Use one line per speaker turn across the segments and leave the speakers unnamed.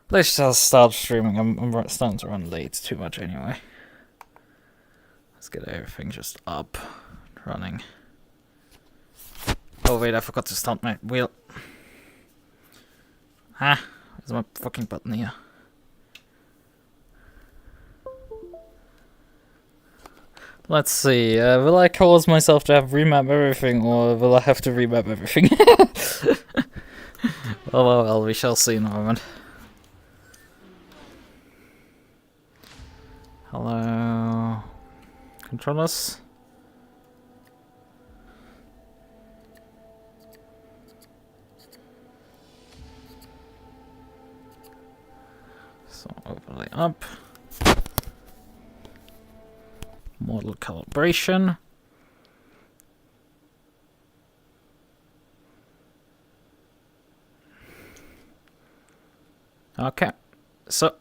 Let's just start streaming. I'm starting to run late too much anyway. Let's get everything just up, running. Oh wait, I forgot to start my wheel. Ah, where's my fucking button here? Let's see, will I cause myself to have remap everything, or will I have to remap everything? well, we shall see in a moment. Hello, controllers. So overlay up. Model calibration. Okay, so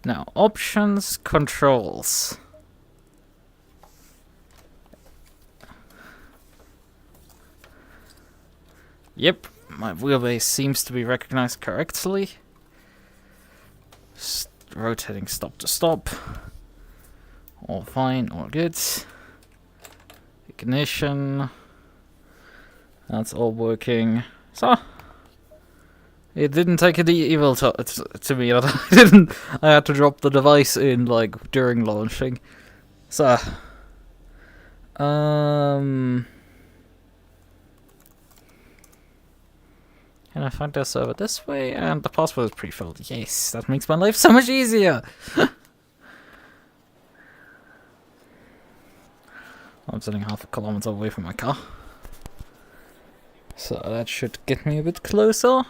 now options, controls. Yep, my wheelbase seems to be recognized correctly. Rotating stop to stop. All fine, all good. Ignition. That's all working. So, it didn't take a evil to me that I had to drop the device in, like, during launching. So, can I find the server this way? And the password is pre-filled. Yes, that makes my life so much easier. I'm sitting half a kilometer away from my car. So that should get me a bit closer.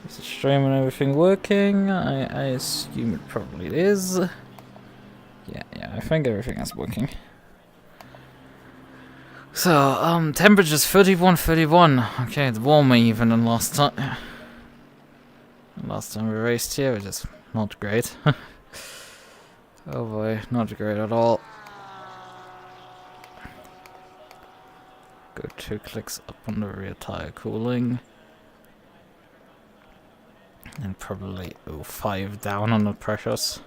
Is the stream and everything working? I assume it probably is. Yeah, I think everything is working. So, temperature's 31. Okay, it's warmer even than last time. Last time we raced here, which is not great. Oh boy, not great at all. Go 2 clicks up on the rear tire cooling. And probably 5 down on the pressures.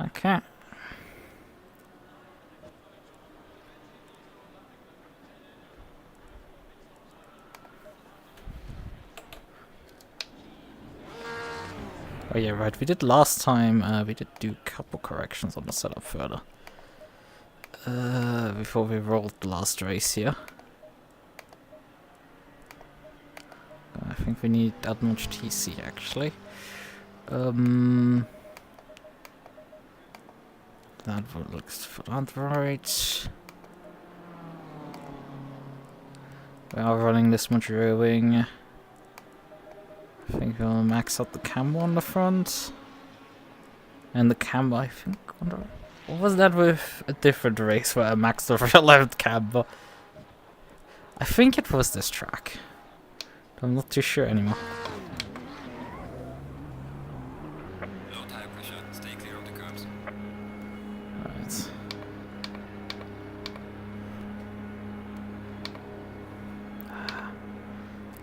Okay. Oh yeah, right, we did last time, we did do a couple corrections on the setup further. Before we rolled the last race here. I think we need that much TC actually. That looks for that right. We are running this much rear wing. I think we'll max out the camber on the front. And the camber, I think, what was that with a different race where I maxed the rear left camber? I think it was this track. I'm not too sure anymore.
Low tire pressure, stay clear of the curbs.
Alright.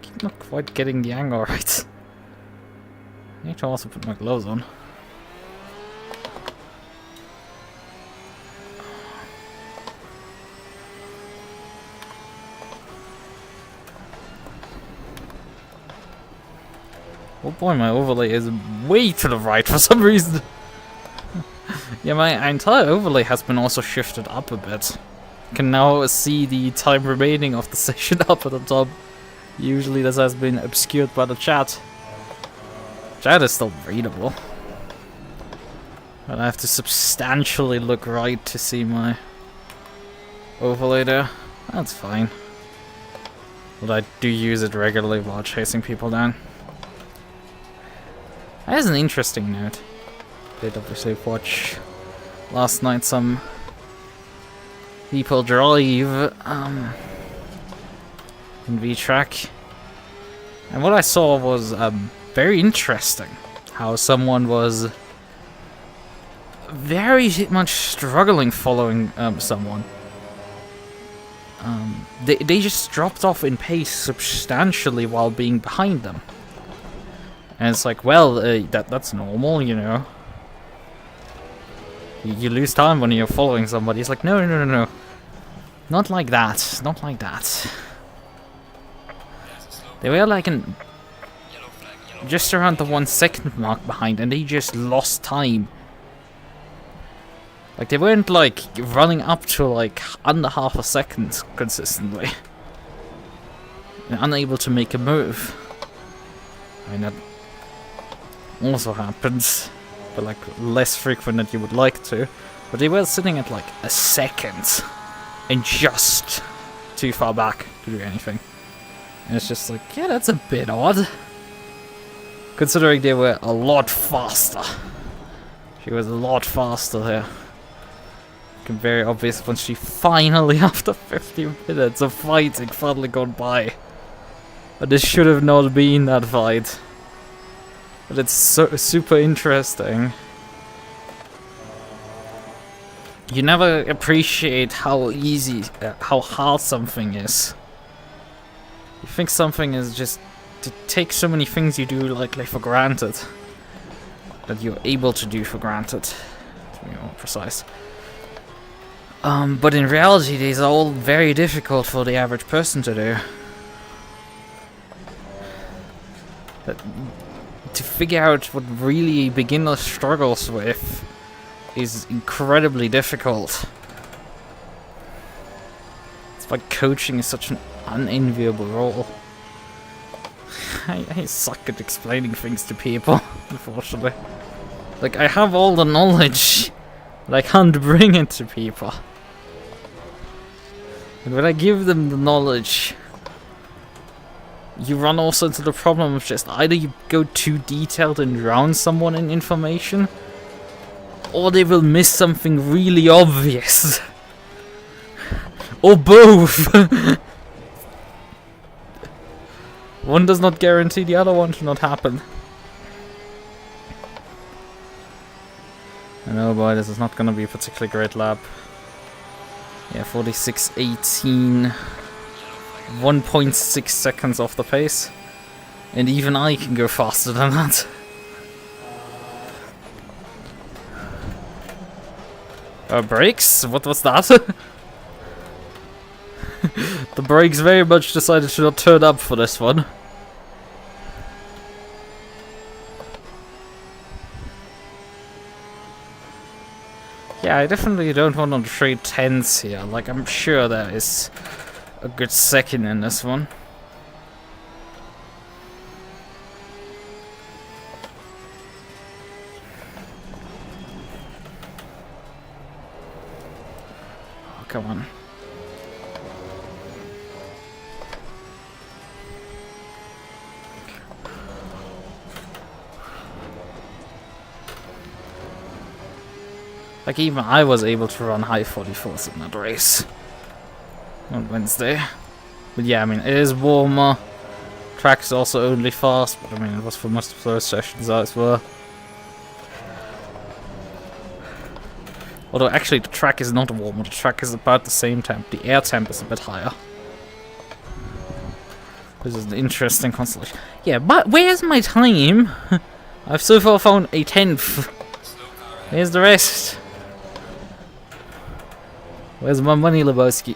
Keep not quite getting the angle right. I need to also put my gloves on. Oh boy, my overlay is way to the right for some reason. Yeah, my entire overlay has been also shifted up a bit. You can now see the time remaining of the session up at the top. Usually this has been obscured by the chat. Chat is still readable. But I have to substantially look right to see my overlay there. That's fine. But I do use it regularly while chasing people down. That is an interesting note. Did obviously watch last night some people drive in V-Track. And what I saw was very interesting how someone was very much struggling following someone. They just dropped off in pace substantially while being behind them. And it's like, well, that's normal, you know. You lose time when you're following somebody. It's like, no. Not like that. Not like that. They were like just around the 1 second mark behind, and they just lost time. Like, they weren't like running up to like under half a second consistently. And unable to make a move. I mean, that also happens, but like less frequent than you would like to. But they were sitting at like a second and just too far back to do anything. And it's just like, yeah, that's a bit odd. Considering they were a lot faster. She was a lot faster there. Very obvious when she finally, after 50 minutes of fighting, finally got by. But this should have not been that fight. But it's so super interesting. You never appreciate how easy, how hard something is. You think something is just to take so many things you do lightly for granted that you're able to do for granted, to be more precise. But in reality, these are all very difficult for the average person to do. To figure out what really a beginner struggles with is incredibly difficult. It's like coaching is such an unenviable role. I suck at explaining things to people, unfortunately. Like, I have all the knowledge, but I can't bring it to people. And when I give them the knowledge, you run also into the problem of just either you go too detailed and drown someone in information, or they will miss something really obvious. Or both! One does not guarantee the other one to not happen. And oh boy, this is not gonna be a particularly great lap. Yeah, 46.18. 1.6 seconds off the pace. And even I can go faster than that. Brakes? What was that? The brakes very much decided to not turn up for this one. Yeah, I definitely don't want to trade 10s here. Like, I'm sure there is a good second in this one. Oh, come on. Like, even I was able to run high 44s in that race on Wednesday. But yeah, I mean, it is warmer. Track is also only fast, but I mean, it was for most of those sessions as well. Although, actually, the track is not warmer. The track is about the same temp. The air temp is a bit higher. This is an interesting constellation. Yeah, but where's my time? I've so far found a 10th. Here's the rest. Where's my money, Lebowski?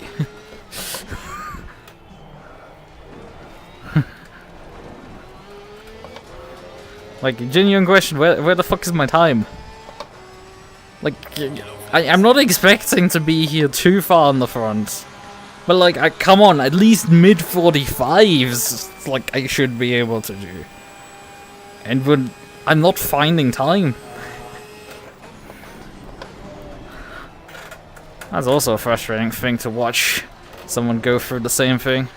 Like, genuine question, where the fuck is my time? Like, I'm not expecting to be here too far on the front. But like, come on, at least mid-45s, like, I should be able to do. And when I'm not finding time. That's also a frustrating thing to watch someone go through the same thing.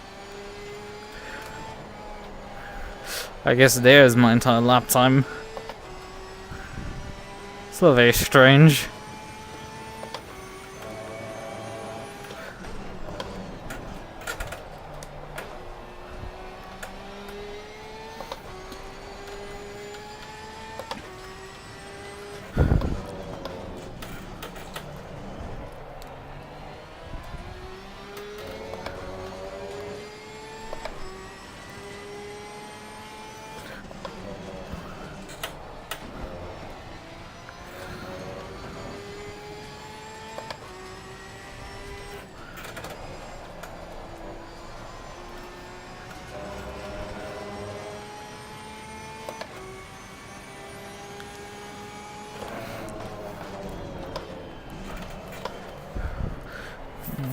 I guess there's my entire lap time. Still very strange.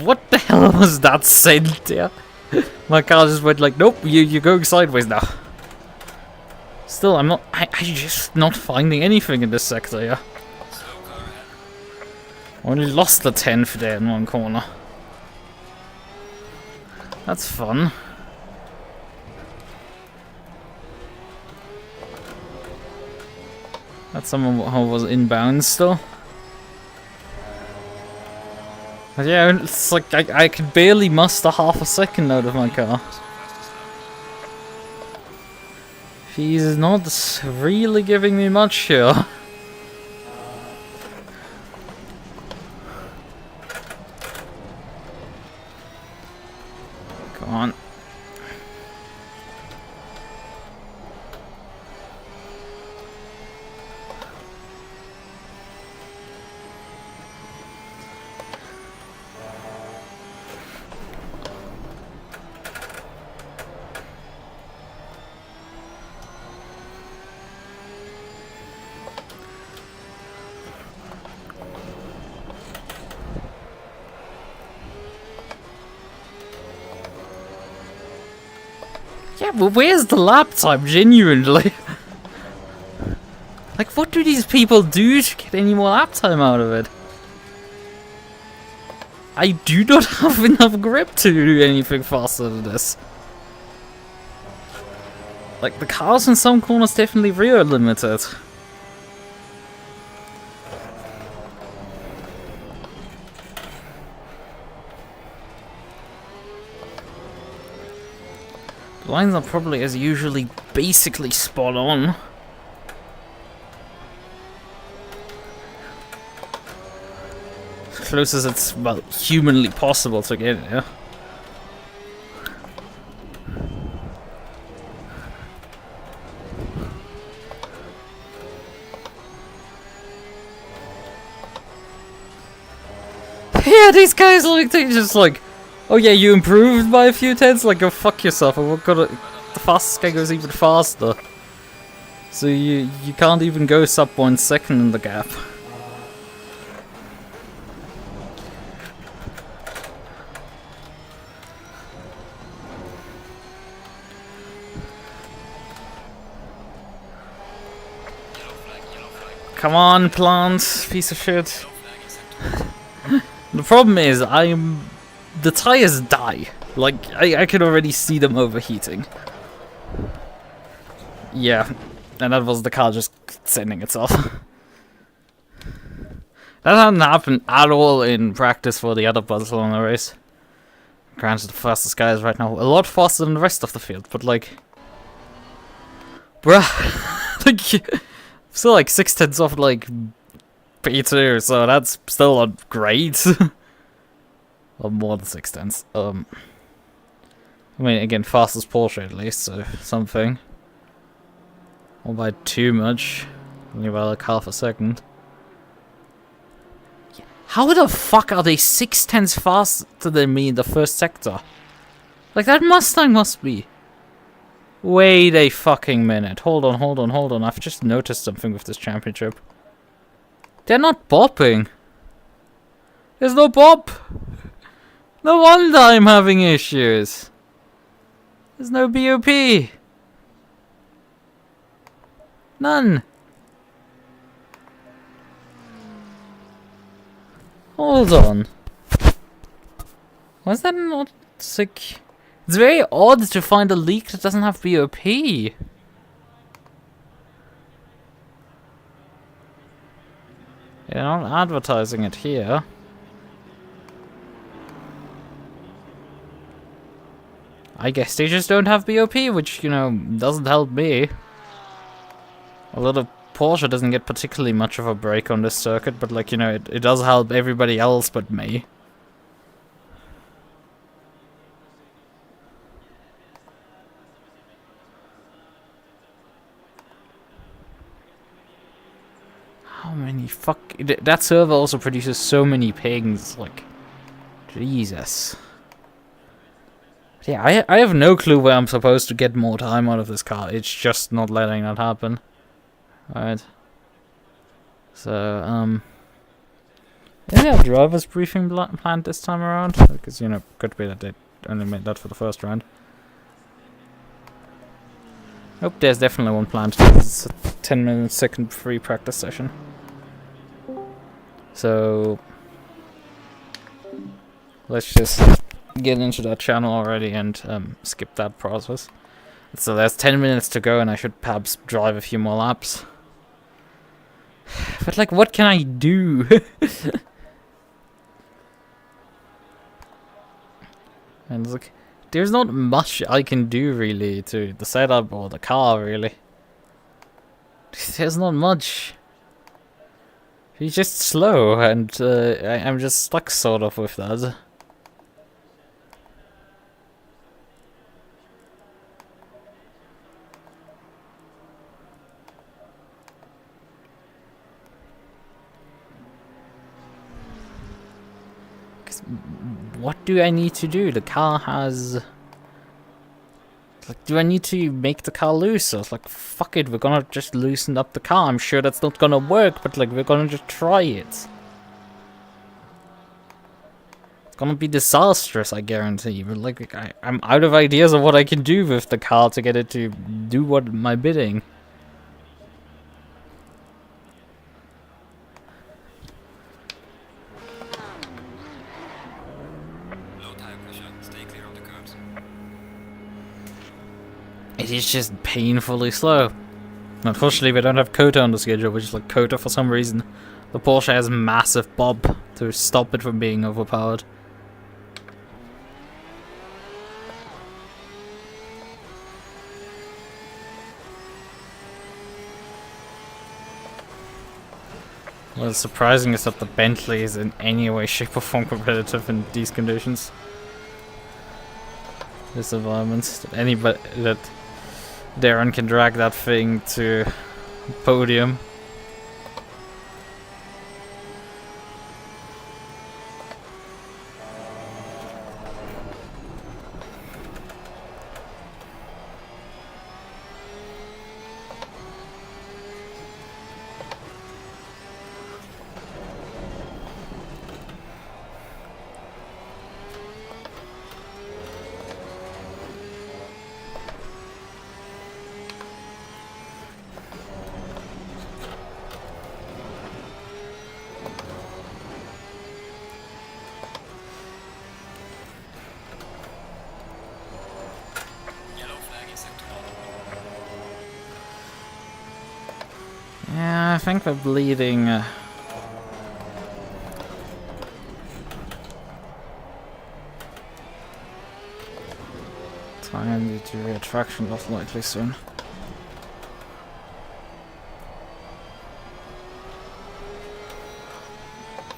What the hell was that scent there? My car just went like, nope, you're going sideways now. Still, I'm just not finding anything in this sector, yeah. Only lost the 10th there in one corner. That's fun. That's someone who was inbound still. But yeah, it's like I could barely muster half a second out of my car. He's not really giving me much here. Come on. Yeah, but where's the lap time, genuinely? Like, what do these people do to get any more lap time out of it? I do not have enough grip to do anything faster than this. Like, the cars in some corners definitely rear limited. The lines are probably, as usually, basically spot on. As close as it's, well, humanly possible to get here. Yeah, these guys, like, they just like, oh yeah, you improved by a few tenths? Like, go fuck yourself. The fastest guy goes even faster. So you can't even go sub 1 second in the gap. Come on, plant, piece of shit. The problem is, the tires die. Like, I can already see them overheating. Yeah, and that was the car just sending itself. That hadn't happened at all in practice for the other Barcelona race. Granted, the fastest guy is right now a lot faster than the rest of the field, but like... Bruh, like, still like 6 tenths off like P2, so that's still not great. Or more than 6 tenths. I mean, again, fastest Porsche at least, so something. Or by too much. Only by like half a second. How the fuck are they 6 tenths faster than me in the first sector? Like, that Mustang must be. Wait a fucking minute. Hold on. I've just noticed something with this championship. They're not bopping. There's no bop. No wonder I'm having issues. There's no BOP. None. Hold on. Was that not sick? It's very odd to find a leak that doesn't have BOP. They're not advertising it here. I guess they just don't have BOP, which, you know, doesn't help me. Although the Porsche doesn't get particularly much of a break on this circuit, but, like, you know, it does help everybody else but me. How many that server also produces so many pings, like, Jesus. Yeah, I have no clue where I'm supposed to get more time out of this car. It's just not letting that happen. Alright. So, Is there a driver's briefing planned this time around? Because, you know, could be that they only made that for the first round. Nope, there's definitely one planned. It's a 10-minute second free practice session. So let's just get into that channel already and skip that process. So there's 10 minutes to go and I should perhaps drive a few more laps. But like, what can I do? And it's like, there's not much I can do really to the setup or the car really. There's not much. He's just slow and I'm just stuck sort of with that. What do I need to do? The car has... Like, do I need to make the car looser? It's like, fuck it, we're gonna just loosen up the car. I'm sure that's not gonna work, but like, we're gonna just try it. It's gonna be disastrous, I guarantee. But like, I'm out of ideas of what I can do with the car to get it to do what my bidding. It is just painfully slow. Unfortunately, we don't have Kota on the schedule, which is like Kota for some reason. The Porsche has massive bob to stop it from being overpowered. What's surprising is that the Bentley is in any way, shape or form competitive in these conditions. This environment. That Darren can drag that thing to podium. Yeah, I think we're bleeding. Time to retraction loss likely soon.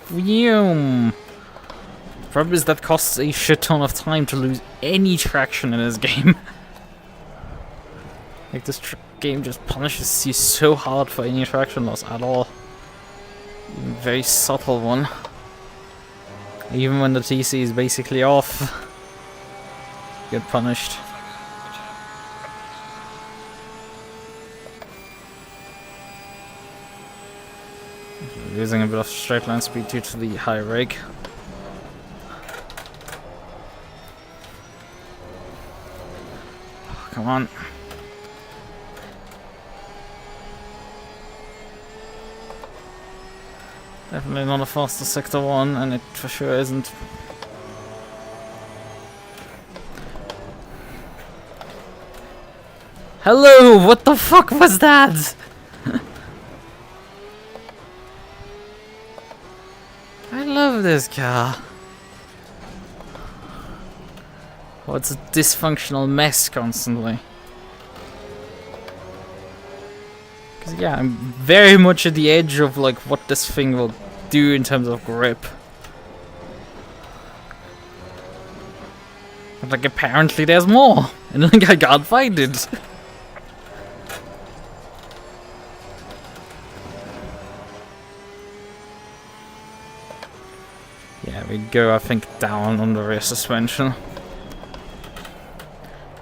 Vroom! The problem is that costs a shit ton of time to lose any traction in this game. Like, this game just punishes you so hard for any traction loss at all. Even a very subtle one. Even when the TC is basically off, you get punished. Losing a bit of straight line speed due to the high rake. Oh, come on. Definitely not a faster sector 1, and it for sure isn't. Hello! What the fuck was that? I love this car. Oh, it's a dysfunctional mess constantly. Cause yeah, I'm very much at the edge of like what this thing will do in terms of grip. But like apparently there's more, and like I can't find it. Yeah, we go I think down on the rear suspension.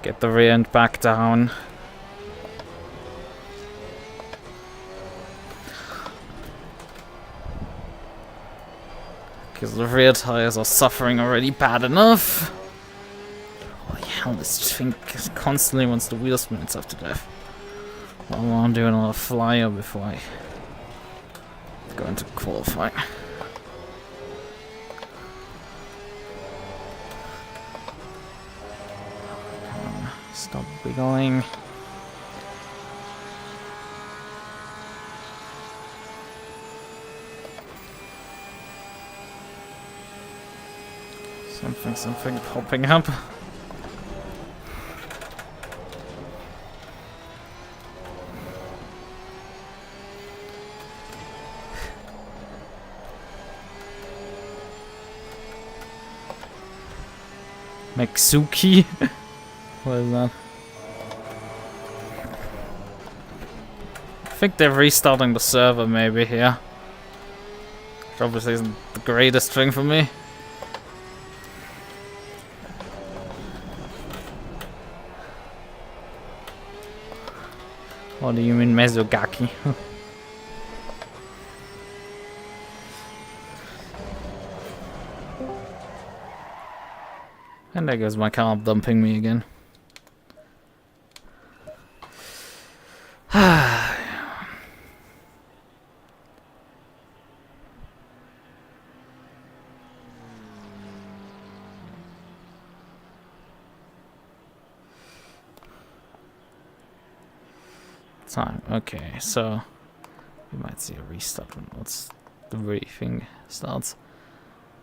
Get the rear end back down. Because the rear tires are suffering already bad enough. Holy hell, this thing constantly wants the wheel spin itself to death. I want to do another flyer before I go into qualifying. Come on, stop wiggling. Something popping up. Meksuki? What is that? I think they're restarting the server maybe here. Which obviously isn't the greatest thing for me. What do you mean Mezugaki? And there goes my car dumping me again. Time. Okay, so we might see a restart when the briefing starts.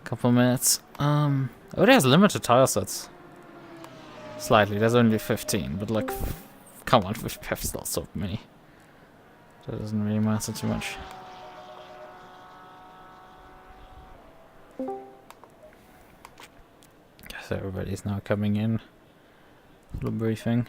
Couple minutes. Oh, it has limited tire sets. Slightly. There's only 15, but like, come on, with Pitstops so many. That doesn't really matter too much. Guess everybody's now coming in for the briefing.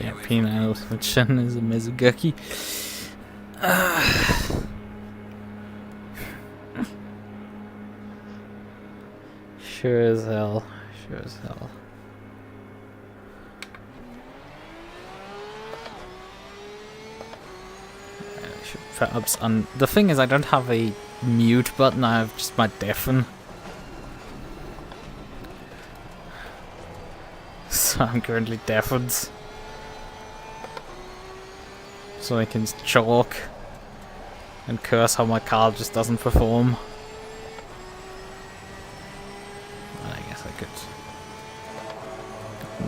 Yeah, Pino, which is a Mizugaki. Sure as hell. Sure as hell. I should perhaps the thing is I don't have a mute button, I have just my deafen. So I'm currently deafened. So I can chalk and curse how my car just doesn't perform. I guess I could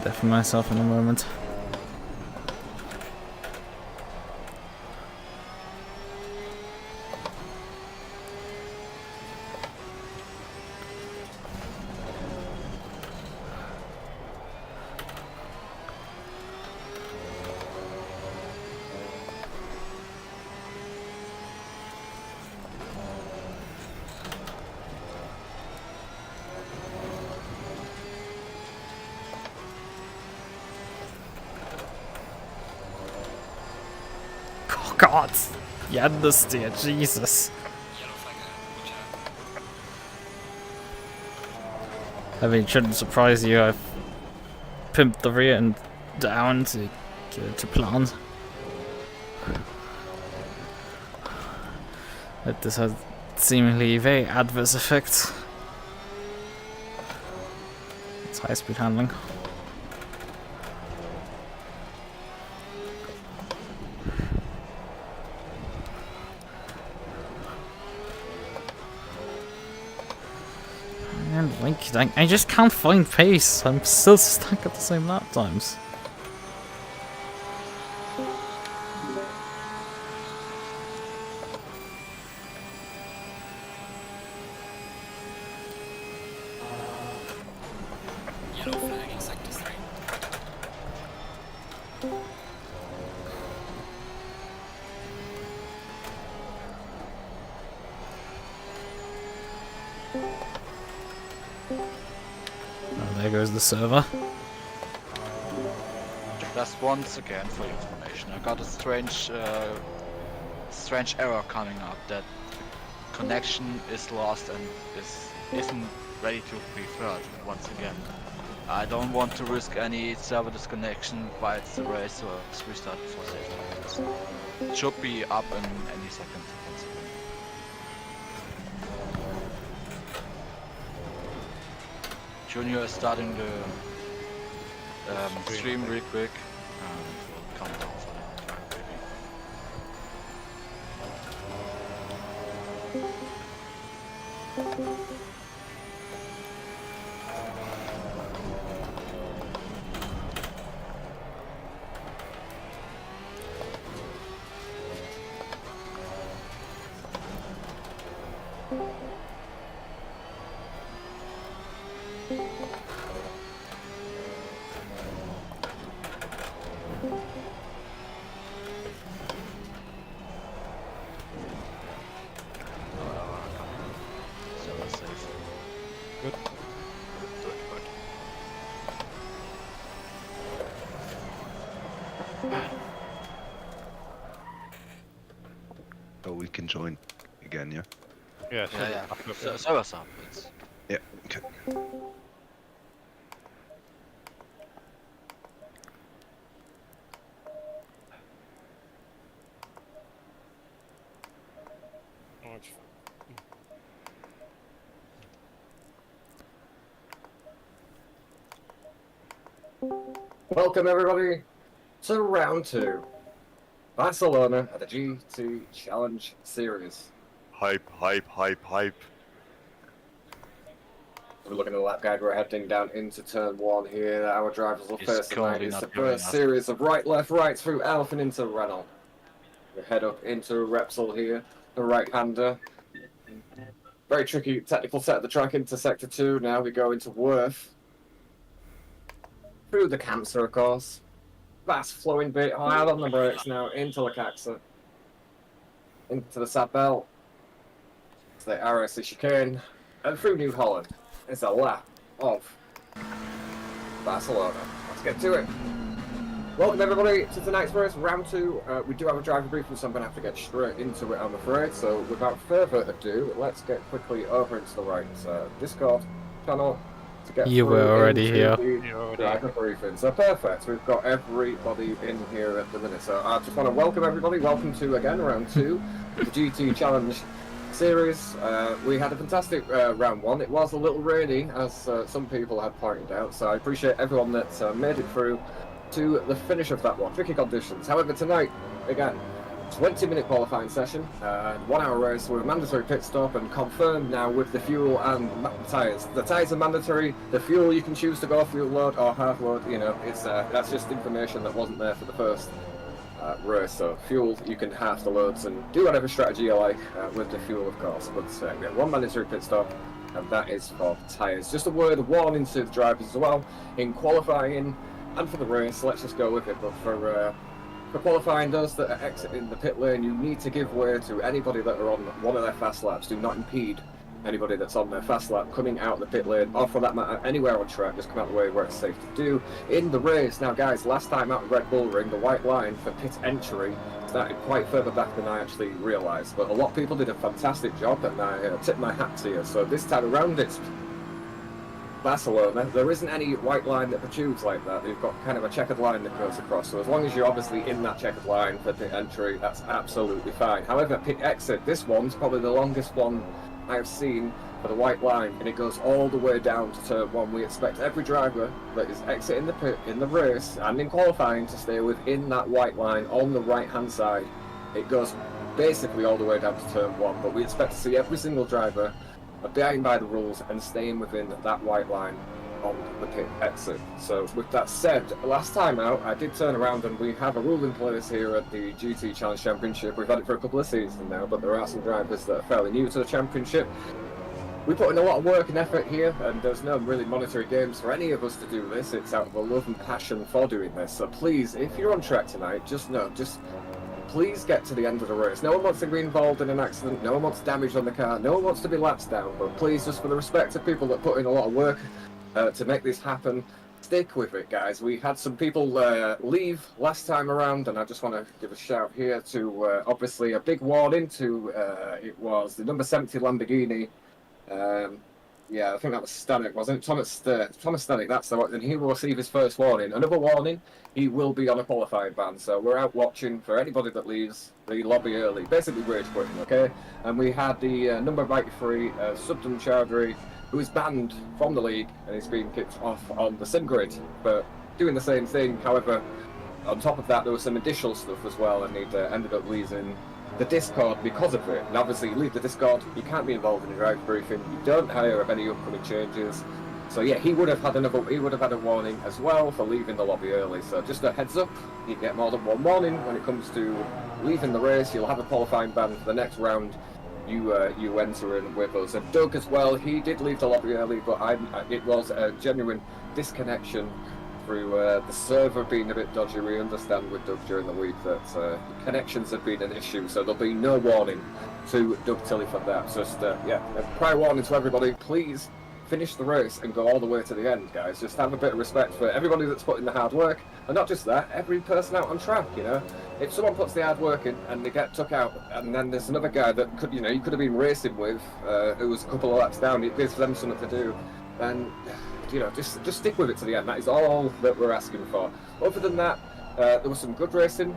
deafen myself in a moment. God, Yandestir, Jesus. I mean, it shouldn't surprise you, I've pimped the rear end down to plant. But this has seemingly very adverse effects. It's high speed handling. I just can't find pace. I'm still stuck at the same lap times.
Yellow flag in sector 3.
There goes the server.
Just once again for your information, I got a strange error coming up that connection is lost and isn't ready to be third once again. I don't want to risk any server disconnection while it's the race, so let's restart for safety reasons. It should be up in any second once again. Junior is starting the stream real quick, and we'll come down for that maybe. Server safe.
Good.
Good.
So we can join again, yeah?
Yeah,
Yeah.
after-
Server's up. It's
Yeah, okay.
Oh, it's-
Welcome everybody to round 2. Barcelona at the GT Challenge Series.
Hype.
We're looking at the lap guide, we're heading down into turn 1 here. Our drivers will
It's
first tonight.
currently
It's the
not doing
first
that.
series of right, left, right through Elf and into Renault. We head up into Repsol here, the right-hander. Very tricky technical set of the track into Sector 2. Now we go into Worth. Through the Cancer, of course. Fast flowing bit, hard on the brakes now, into Lukaxa. Into the Sat Belt. To the RSC chicane. And through New Holland. It's a lap of Barcelona. Let's get to it. Welcome everybody to tonight's race, round 2. We do have a driver briefing, so I'm going to have to get straight into it, I'm afraid. So without further ado, let's get quickly over into the right Discord channel to get
You were
through
already
into
here.
the
You're already
driver briefing. So perfect, we've got everybody in here at the minute. So I just want to welcome everybody. Welcome to, again, round 2, the GT Challenge Series. We had a fantastic round 1. It was a little rainy, as some people had pointed out, so I appreciate everyone that made it through to the finish of that one. Tricky conditions. However, tonight, again, 20-minute qualifying session, 1 hour race with a mandatory pit stop and confirmed now with the fuel and tyres. The tyres are mandatory, the fuel you can choose to go fuel load or half load, you know, it's that's just information that wasn't there for the first race. So fuel, you can half the loads and do whatever strategy you like with the fuel, of course. But we have 1 mandatory pit stop, and that is for tyres. Just a word of warning to the drivers as well in qualifying and for the race. Let's just go with it. But for qualifying, those that are exiting the pit lane, you need to give way to anybody that are on one of their fast laps. Do not impede anybody that's on their fast lap coming out the pit lane, or for that matter, anywhere on track. Just come out the way where it's safe to do. In the race, now guys, last time out of Red Bull Ring, the white line for pit entry started quite further back than I actually realised. But a lot of people did a fantastic job, and I tip my hat to you. So this time around, it's Barcelona. There isn't any white line that protrudes like that. You've got kind of a checkered line that goes across. So as long as you're obviously in that checkered line for pit entry, that's absolutely fine. However, pit exit, this one's probably the longest one I have seen for the white line, and it goes all the way down to turn 1. We expect every driver that is exiting the pit in the race and in qualifying to stay within that white line on the right hand side. It goes basically all the way down to turn 1, but we expect to see every single driver abiding by the rules and staying within that white line on the pit exit. So with that said, last time out I did turn around, and we have a rule in place here at the GT Challenge Championship. We've had it for a couple of seasons now, but there are some drivers that are fairly new to the championship. We put in a lot of work and effort here, and there's no really monetary games for any of us to do this. It's out of a love and passion for doing this. So please, if you're on track tonight, just please get to the end of the race. No one wants to be involved in an accident, no one wants damage on the car, no one wants to be laps down, but please, just for the respect of people that put in a lot of work to make this happen, stick with it, guys. We had some people leave last time around, and I just want to give a shout here to obviously a big warning to it was the number 70 Lamborghini. Yeah, I think that was Stanek, wasn't it? Thomas Stanek, that's the one. And he will receive his first warning. Another warning, he will be on a qualifying ban. So we're out watching for anybody that leaves the lobby early. Basically, rage quitting, okay? And we had the number 93, Subdom Chowdhury, who is banned from the league, and he's being kicked off on the sim grid for doing the same thing. However, on top of that, there was some additional stuff as well, and he ended up losing the Discord because of it. And obviously, you leave the Discord, you can't be involved in the drive briefing, you don't hear of any upcoming changes. So yeah, he would have had a warning as well for leaving the lobby early. So just a heads up, you get more than one warning when it comes to leaving the race. You'll have a qualifying ban for the next round you enter in with us. And Doug as well, he did leave the lobby early, but it was a genuine disconnection through the server being a bit dodgy. We understand with Doug during the week that connections have been an issue, so there'll be no warning to Doug Tilley for that. So just yeah, a prior warning to everybody, please finish the race and go all the way to the end, guys. Just have a bit of respect for everybody that's put in the hard work, and not just that, every person out on track, you know. If someone puts the hard work in and they get took out, and then there's another guy that could, you know, you could have been racing with, who was a couple of laps down, it gives them something to do, then, you know, just stick with it to the end. That is all that we're asking for. Other than that, there was some good racing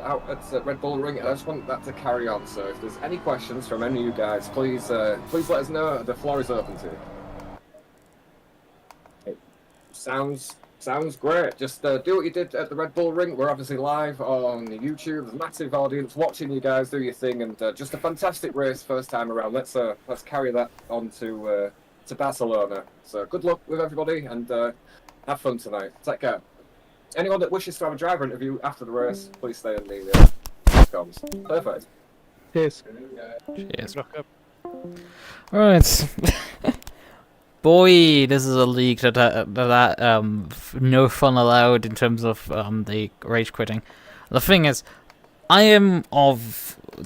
out at Red Bull Ring, and I just want that to carry on. So if there's any questions from any of you guys, please let us know. The floor is open to you. Sounds great. Just do what you did at the Red Bull Ring. We're obviously live on YouTube. There's a massive audience watching you guys do your thing, and just a fantastic race first time around. Let's carry that on to Barcelona. So good luck with everybody, and have fun tonight. Take care. Anyone that wishes to have a driver interview after the race, please stay in the comms. Perfect.
Cheers.
Cheers.
Look up.
Alright. Boy, this is a league that no fun allowed in terms of the rage quitting. The thing is, I am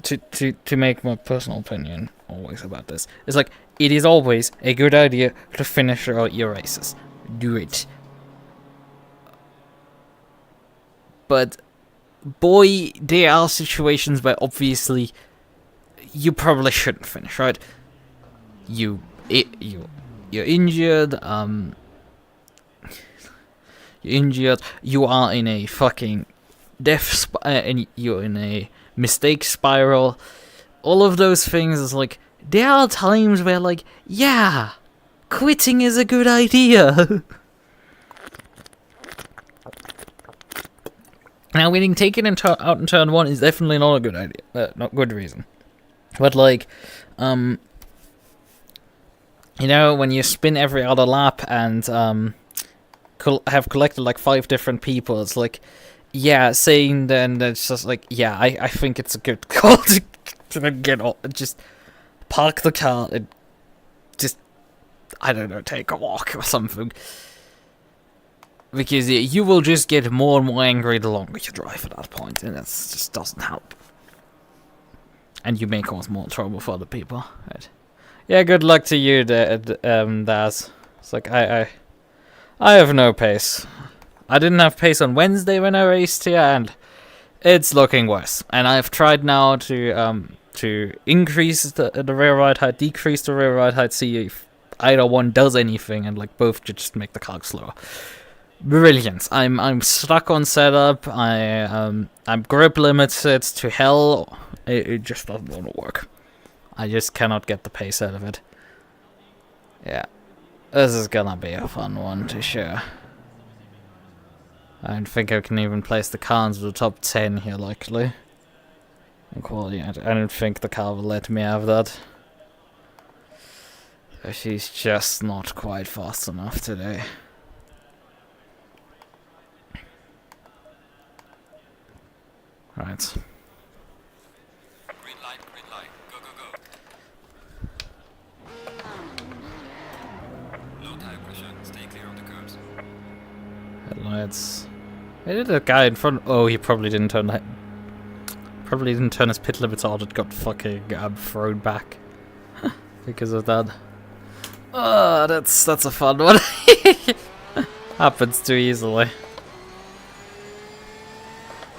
to make my personal opinion always about this. It's like, it is always a good idea to finish out your races. Do it. But boy, there are situations where obviously you probably shouldn't finish, right? You're injured, you are in a fucking and you're in a mistake spiral. All of those things is like, there are times where, like, yeah, quitting is a good idea. Now, getting taken out in turn 1 is definitely not a good idea. Not good reason. But, like, you know, when you spin every other lap and have collected like 5 different people, it's like, yeah, saying then it's just like, yeah, I think it's a good call to get off, just park the car and just, I don't know, take a walk or something. Because you will just get more and more angry the longer you drive at that point, and that just doesn't help. And you may cause more trouble for other people, right? Yeah, good luck to you, Daz. It's like, I have no pace. I didn't have pace on Wednesday when I raced here, and it's looking worse. And I've tried now to increase the rear ride height, decrease the rear ride height, see if either one does anything, and like both just make the car slower. Brilliant. I'm stuck on setup. I'm grip limited to hell. It just doesn't want to work. I just cannot get the pace out of it. Yeah. This is gonna be a fun one to share. I don't think I can even place the car into the top 10 here, likely. In quality, I don't think the car will let me have that. She's just not quite fast enough today. Right.
Green light, go, go, go. Low tire pressure, stay clear of the curbs.
Headlights. Where did the guy in front? Oh, he probably didn't turn his pit limits on. It got fucking thrown back because of that. Oh, that's a fun one. Happens too easily.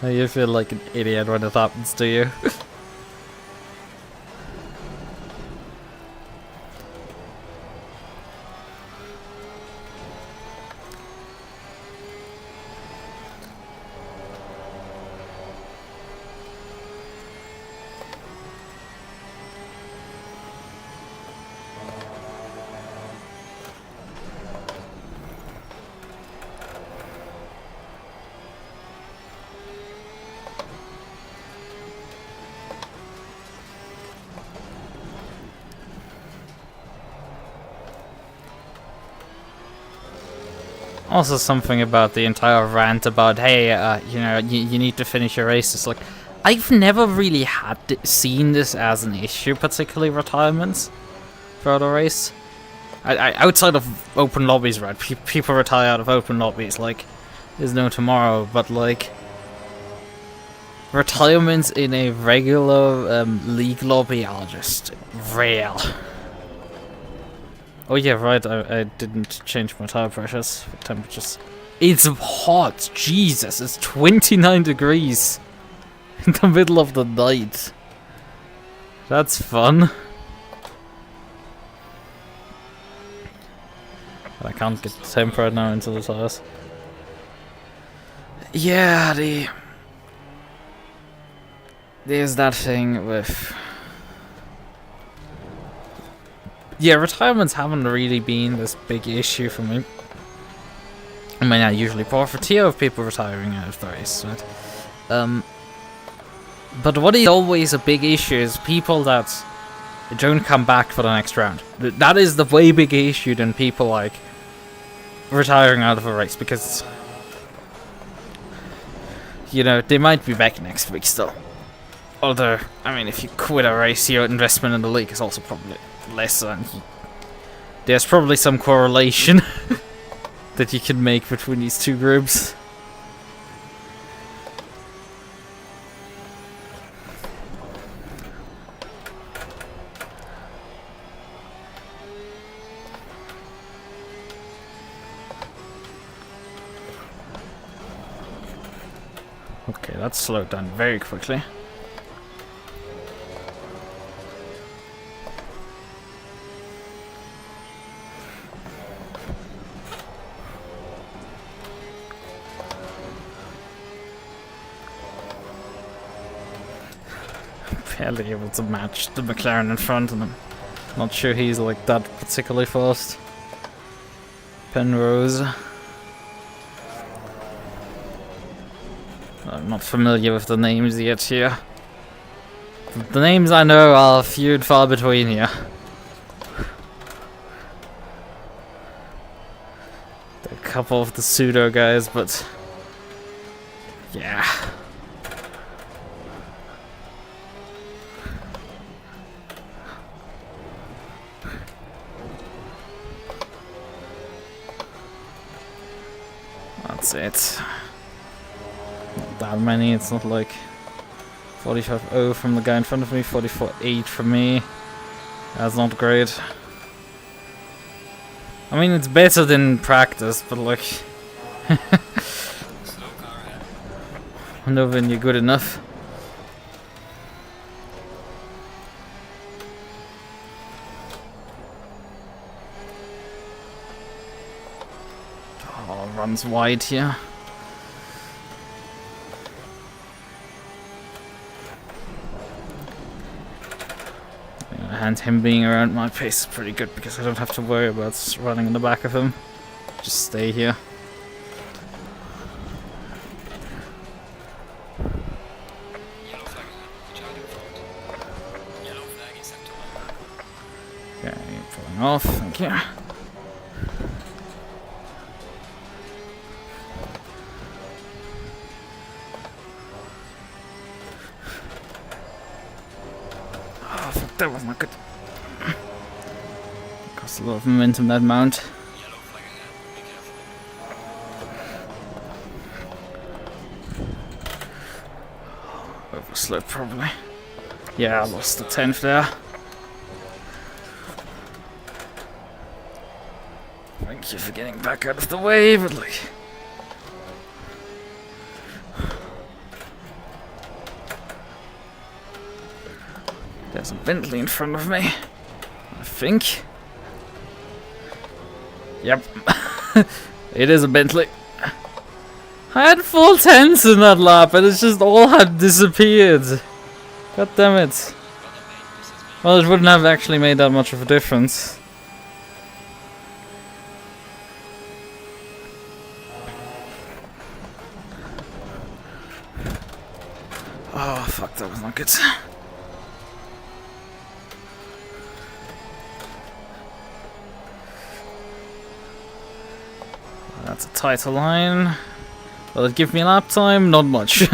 You feel like an idiot when it happens to you. Also something about the entire rant about, hey, you know, you need to finish your race. It's like, I've never really seen this as an issue, particularly retirements for the race. Outside of open lobbies, right? People retire out of open lobbies, like, there's no tomorrow, but like, retirements in a regular league lobby are just rare. Oh yeah, right, I didn't change my tire pressures, temperatures. It's hot, Jesus, it's 29 degrees in the middle of the night. That's fun. But I can't get the temp right now into the tires. Yeah, there's that thing with... Yeah, retirements haven't really been this big issue for me. I mean, I usually profiteer of people retiring out of the race, right? But what is always a big issue is people that don't come back for the next round. That is the way bigger issue than people like retiring out of a race, because, you know, they might be back next week still. Although, I mean, if you quit a race, your investment in the league is also probably less, and there's probably some correlation that you can make between these two groups. Okay, that slowed down very quickly. Barely able to match the McLaren in front of him. Not sure he's like that particularly fast. Penrose. I'm not familiar with the names yet here. The names I know are few and far between here. There are a couple of the pseudo guys, but yeah. That's it. Not that many, it's not like 45-0 from the guy in front of me, 44-8 from me. That's not great. I mean, it's better than practice, but like...
Slow car ahead.
I know when you're good enough. Oh, runs wide here. And him being around my pace is pretty good because I don't have to worry about running in the back of him. Just stay here.
Yellow flag ahead. Child in front. Yellow flag is sector 1.
Okay, pulling off, thank you. Oh, fuck, that was not good. Cost a lot of momentum, that mount.
Yellow flag ahead. Be careful.
Overslope, probably. Yeah, I lost the 10th there. Right. Thank you for getting back out of the way, but like... There's a Bentley in front of me, I think. Yep. It is a Bentley. I had full tens in that lap and it's just all had disappeared. God damn it. Well, it wouldn't have actually made that much of a difference. Oh, fuck, that was not good. That's a tighter line. Will it give me lap time? Not much.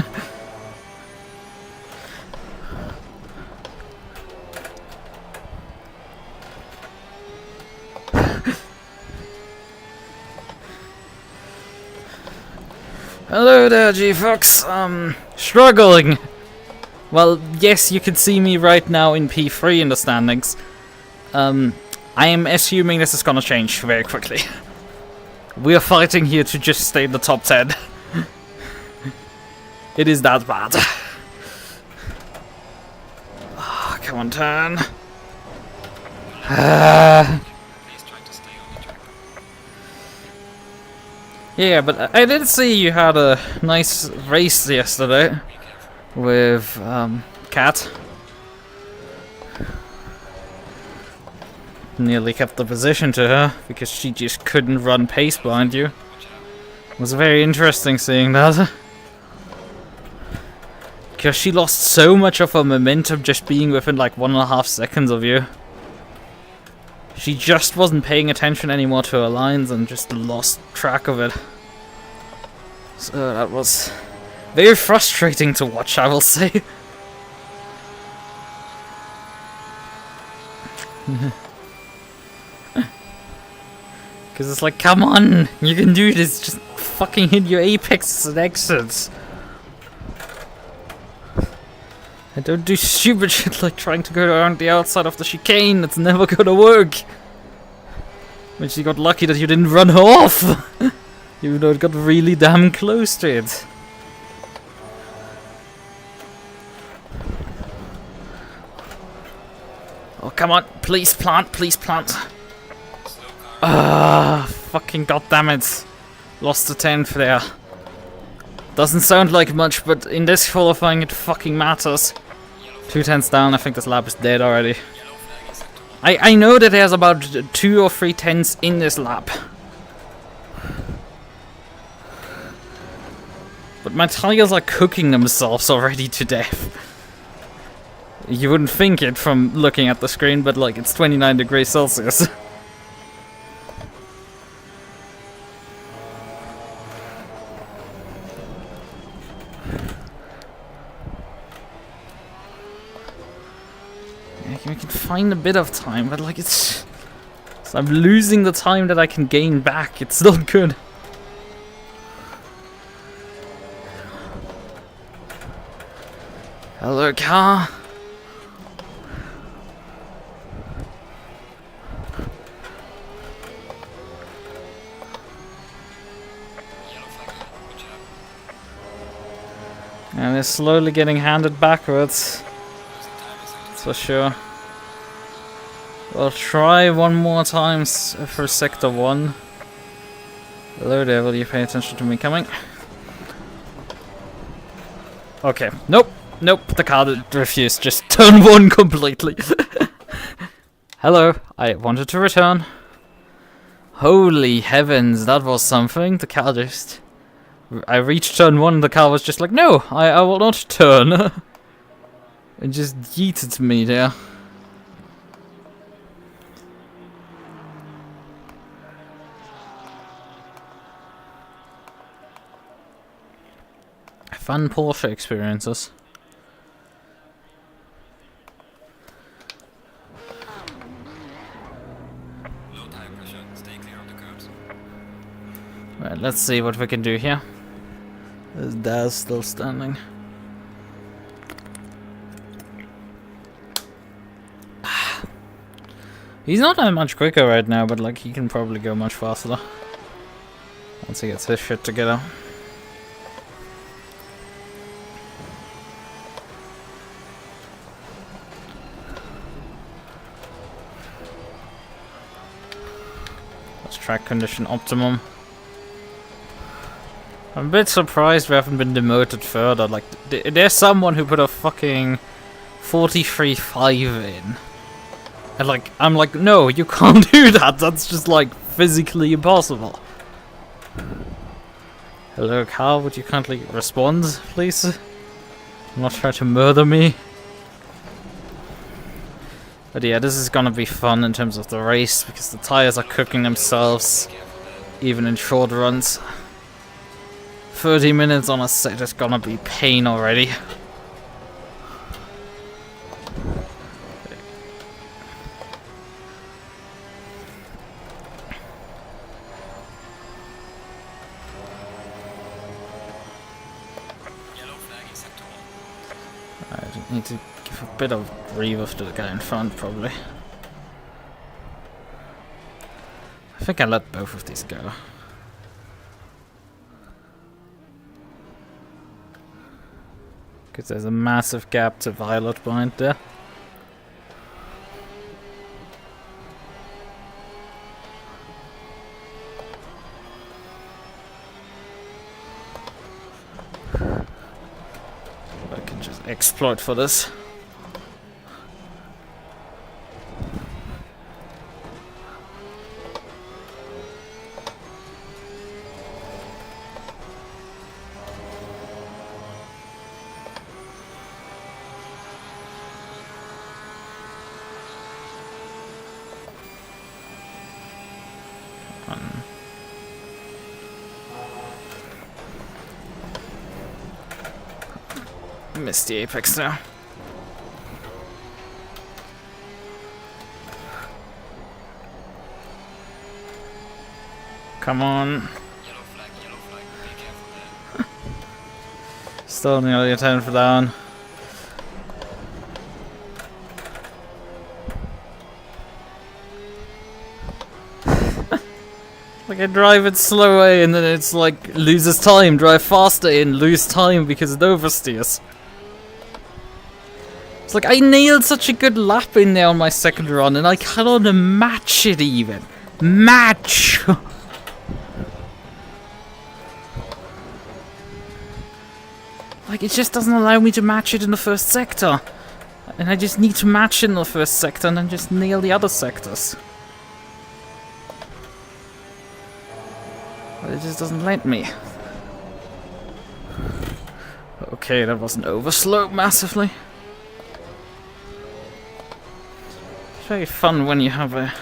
Hello there, G-Fox. Struggling. Well, yes, you can see me right now in P3 in the standings. I am assuming this is gonna change very quickly. We are fighting here to just stay in the top 10. It is that bad. Oh, come on, turn.
Please try to stay on the track.
Yeah, but I did see you had a nice race yesterday with Kat. Nearly kept the position to her because she just couldn't run pace behind you. It was very interesting seeing that. Because she lost so much of her momentum just being within like 1.5 seconds of you. She just wasn't paying attention anymore to her lines and just lost track of it. So that was very frustrating to watch, I will say. Because it's like, come on, you can do this, just fucking hit your apex and exits. And don't do stupid shit like trying to go around the outside of the chicane, that's never gonna work. Which you got lucky that you didn't run her off, even though it got really damn close to it. Oh, come on, please plant, please plant. Ah, fucking goddammit. Lost the 10th there. Doesn't sound like much, but in this qualifying it fucking matters. 2 tenths down, I think this lap is dead already. I know that there's about 2 or 3 tenths in this lap. But my tires are cooking themselves already to death. You wouldn't think it from looking at the screen, but like it's 29 degrees Celsius. We can find a bit of time, but like it's... So I'm losing the time that I can gain back. It's not good. Hello, car. And it's slowly getting handed backwards. That's for sure. We'll try one more time for sector 1. Hello there, will you pay attention to me coming? Okay, nope, nope, the car refused, just turn 1 completely. Hello, I wanted to return. Holy heavens, that was something, the car just... I reached turn 1 and the car was just like, no, I will not turn. It just yeeted me there. Fun Porsche experiences.
Low tire pressure, stay clear of the curbs.
Right, let's see what we can do here. Is Daz still standing? He's not that much quicker right now, but like he can probably go much faster once he gets his shit together. Let's track condition optimum. I'm a bit surprised we haven't been demoted further. Like, there's someone who put a fucking 43.5 in. And like, I'm like, no, you can't do that. That's just like physically impossible. Hello, Carl, would you kindly respond, please? Not try to murder me. But yeah, this is gonna be fun in terms of the race, because the tires are cooking themselves, even in short runs. 30 minutes on a set is gonna be pain already. I need to give a bit of rebuff to the guy in front, probably. I think I let both of these go. Because there's a massive gap to Violet behind there. I can just exploit for this. Missed the apex there. Come on.
Yellow flag, be careful there.
Still nearly a 10 for down. Like I drive it slow way and then it's like loses time, drive faster and lose time because it oversteers. It's like I nailed such a good lap in there on my second run and I cannot match it even. Match! Like it just doesn't allow me to match it in the first sector. And I just need to match it in the first sector and then just nail the other sectors. But it just doesn't let me. Okay, that was an overslope massively. It's very fun when you have a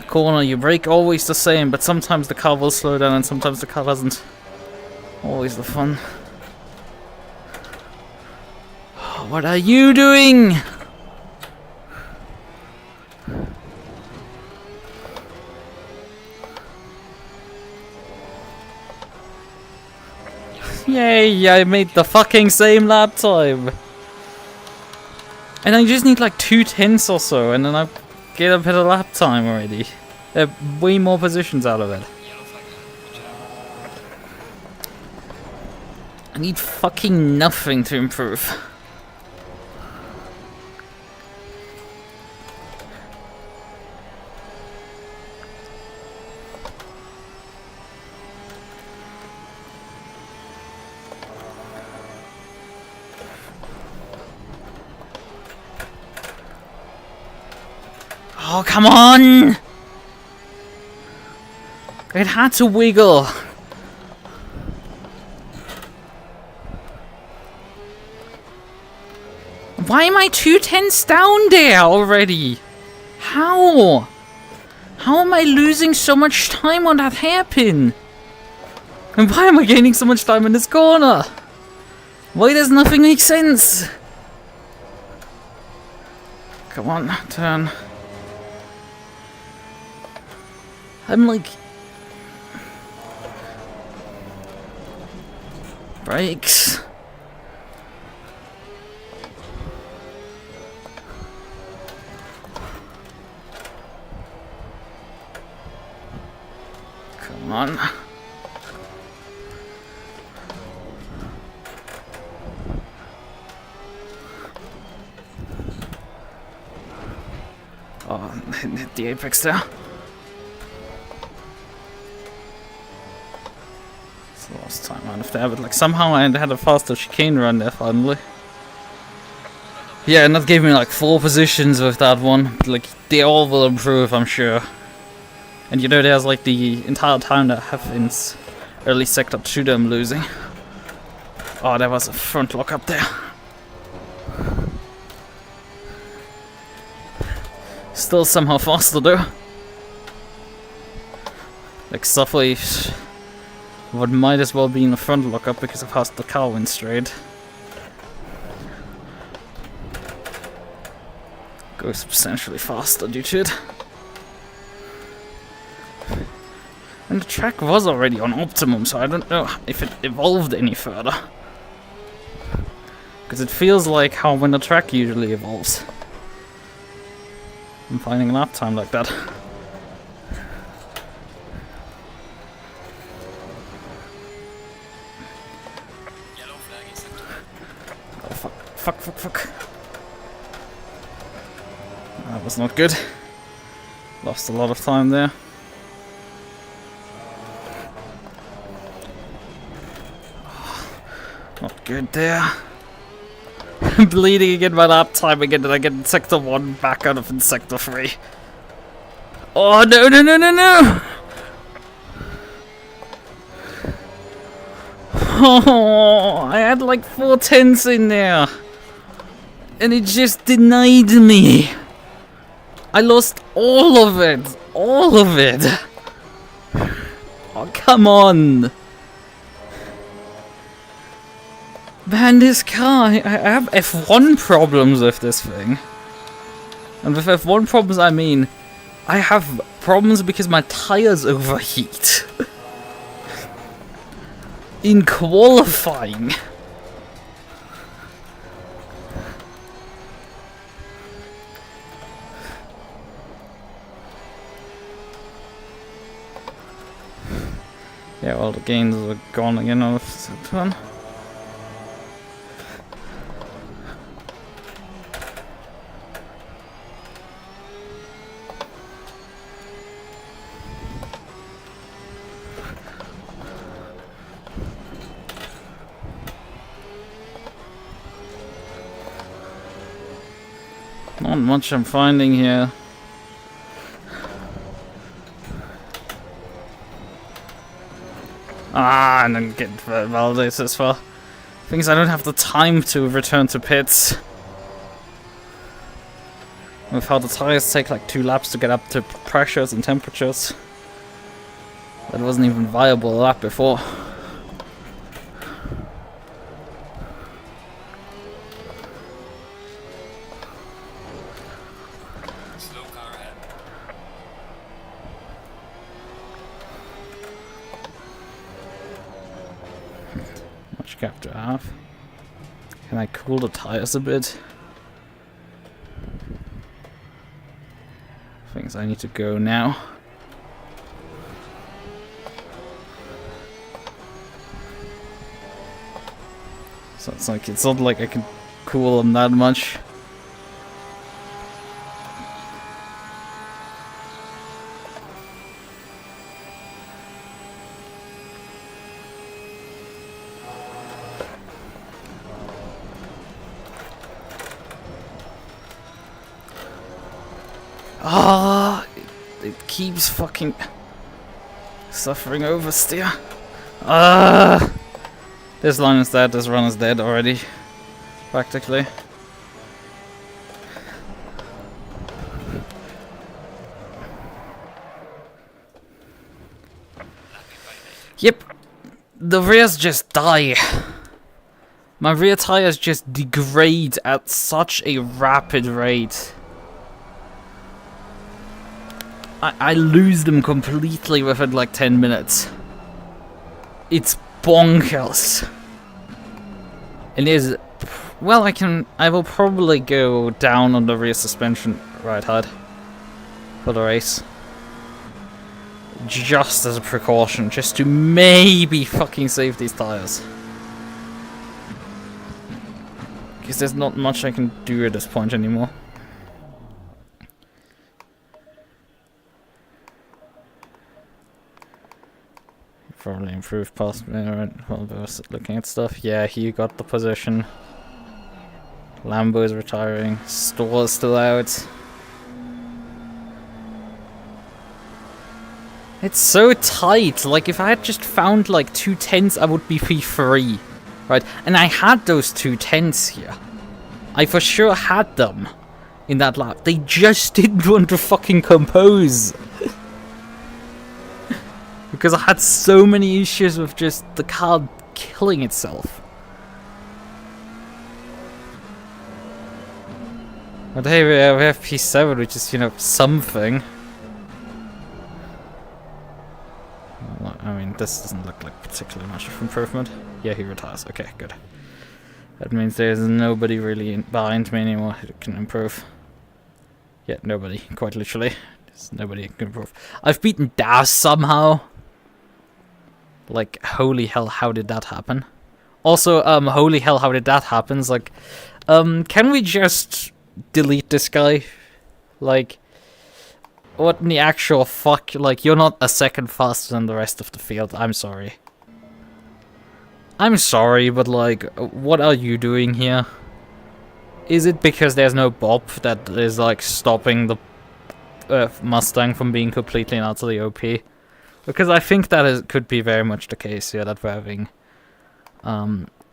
corner, you brake always the same, but sometimes the car will slow down and sometimes the car doesn't. Always the fun. What are you doing? Yay, I made the fucking same lap time. And I just need like 2/10 or so, and then I get a bit of lap time already. There are way more positions out of it. I need fucking nothing to improve. Oh, come on! It had to wiggle. Why am I 2/10 down there already? How? How am I losing so much time on that hairpin? And why am I gaining so much time in this corner? Why does nothing make sense? Come on, turn. I'm like... Brakes. on. Oh, hit the apex there. It's the last time out of there, but like somehow I had a faster chicane run there finally. Yeah, and that gave me like 4 positions with that one. Like, they all will improve, I'm sure. And you know, there's like the entire time that I have in early sector 2 that I'm losing. Oh, there was a front lock up there. Still somehow faster though. Like Saphire, what might as well be in a front lock up because of how the car went straight. Goes substantially faster due to it. And the track was already on optimum, so I don't know if it evolved any further. Because it feels like how when the track usually evolves. I'm finding an uptime like that.
Yellow flag is active.
Oh fuck. That was not good. Lost a lot of time there. Not good there. Bleeding again my lap time again, and I get in sector 1 back out of in sector 3. Oh no! Oh, I had like 4 tenths in there. And it just denied me. I lost all of it. All of it. Oh, come on. Man, this car, I have F1 problems with this thing. And with F1 problems, I mean, I have problems because my tires overheat. In qualifying. Yeah, well, the gains are gone again on that one. Not much I'm finding here. Ah, and then get validated as well. Things I don't have the time to return to pits. With how the tires take like 2 laps to get up to pressures and temperatures. That wasn't even viable a lap before.
Slow car ahead.
Much gap do I have? Can I cool the tires a bit? Things I need to go now. So it's not like I can cool them that much. Ah, it keeps fucking suffering oversteer. Ah, this line is dead. This run is dead already, practically. Yep, the rears just die. My rear tires just degrade at such a rapid rate. I lose them completely within like 10 minutes. It's bonkers. And is well, I will probably go down on the rear suspension right side for the race. just as a precaution, just to maybe fucking save these tires. Because there's not much I can do at this point anymore. Probably improved past me, right? While I was looking at stuff. Yeah, he got the position. Lambo is retiring. Store is still out. It's so tight. Like, if I had just found like 210s, I would be P3. Right? And I had those 210s here. I for sure had them in that lap. They just didn't want to fucking compose. Because I had so many issues with just the car killing itself. But hey, we have P7, which is, you know, something. Well, I mean, this doesn't look like particularly much of improvement. Yeah, he retires. Okay, good. That means there's nobody really behind me anymore who can improve. Yeah, nobody, quite literally. There's nobody who can improve. I've beaten Das somehow. Like, holy hell, how did that happen? Also, holy hell, how did that happen? It's like, can we just delete this guy? Like, what in the actual fuck? Like, you're not a second faster than the rest of the field. I'm sorry. I'm sorry, but like, what are you doing here? Is it because there's no bop that is like stopping the Mustang from being completely and utterly OP? Because I think that could be very much the case here, that we're having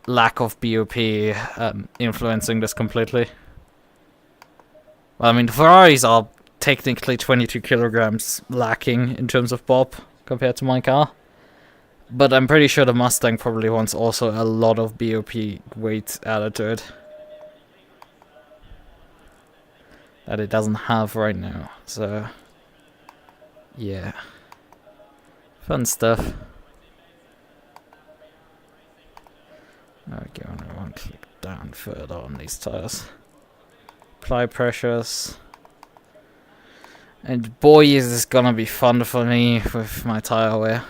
lack of BOP influencing this completely. Well, I mean, the Ferraris are technically 22 kilograms lacking in terms of bop compared to my car. But I'm pretty sure the Mustang probably wants also a lot of BOP weight added to it. That it doesn't have right now, so... yeah. Fun stuff. Okay, I want to click down further on these tires. Apply pressures. And boy, is this gonna be fun for me with my tire wear.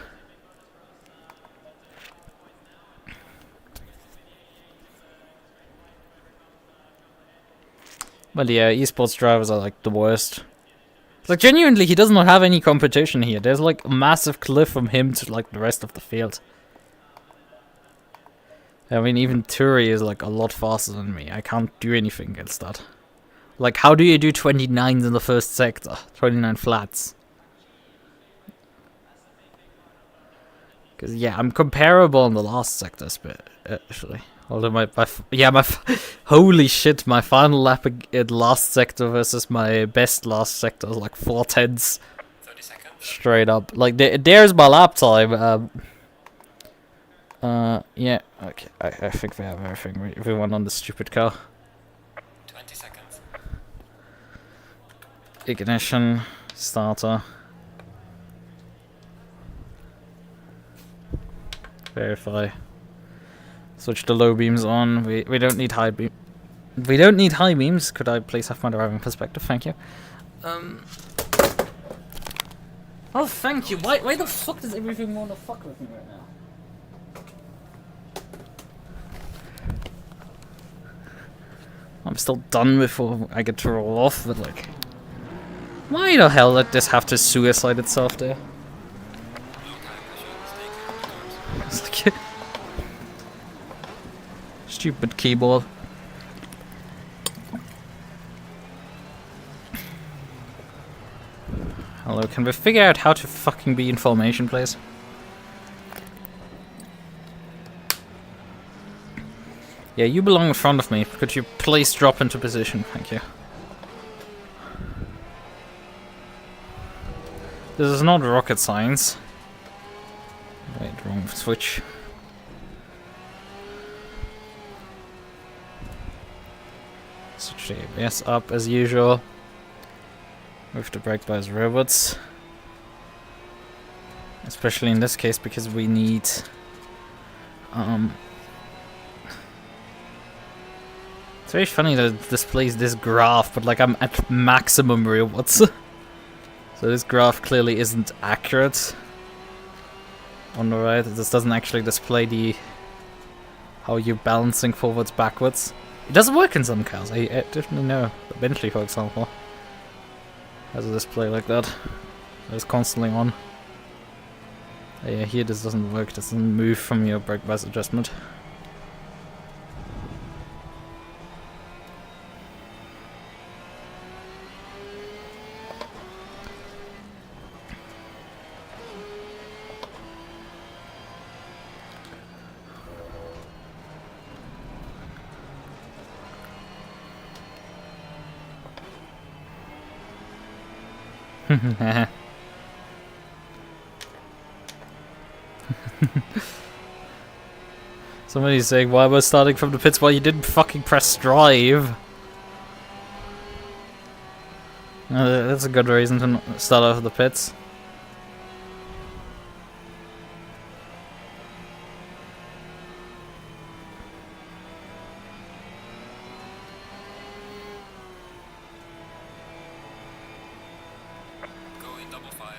But yeah, esports drivers are like the worst. Like, genuinely, he does not have any competition here. There's like a massive cliff from him to like the rest of the field. I mean, even Turi is like a lot faster than me. I can't do anything against that. Like, how do you do 29s in the first sector? 29 flats. Because, yeah, I'm comparable in the last sector, actually. Although holy shit, my final lap in last sector versus my best last sector is like 4/10s.
30 seconds.
Straight up. Like, there's my lap time. Yeah, okay. I think we have everything. Everyone on the stupid car.
20 seconds.
Ignition, starter. Verify. Switch the low beams on. We don't need high beam. We don't need high beams. Could I please have my driving perspective? Thank you. Oh, thank you. Why the fuck does everything want to fuck with me right now? I'm still done before I get to roll off, but like, why the hell did this have to suicide itself there? It's like stupid keyboard. Hello, can we figure out how to fucking be in formation, please? Yeah, you belong in front of me. Could you please drop into position? Thank you. This is not rocket science. Wait, wrong switch. Switch the ABS up as usual. With the brake by robots. Especially in this case because we need it's very funny that it displays this graph, but like I'm at maximum robots. So So this graph clearly isn't accurate. On the right, this doesn't actually display the how you're balancing forwards, backwards. It doesn't work in some cars. I definitely know. The Bentley, for example, has a display like that. It's constantly on. Yeah, here this doesn't work. It doesn't move from your brake bias adjustment. Somebody's saying, why was starting from the pits? Well, you didn't fucking press drive. That's a good reason to start off the pits.
Go in double file.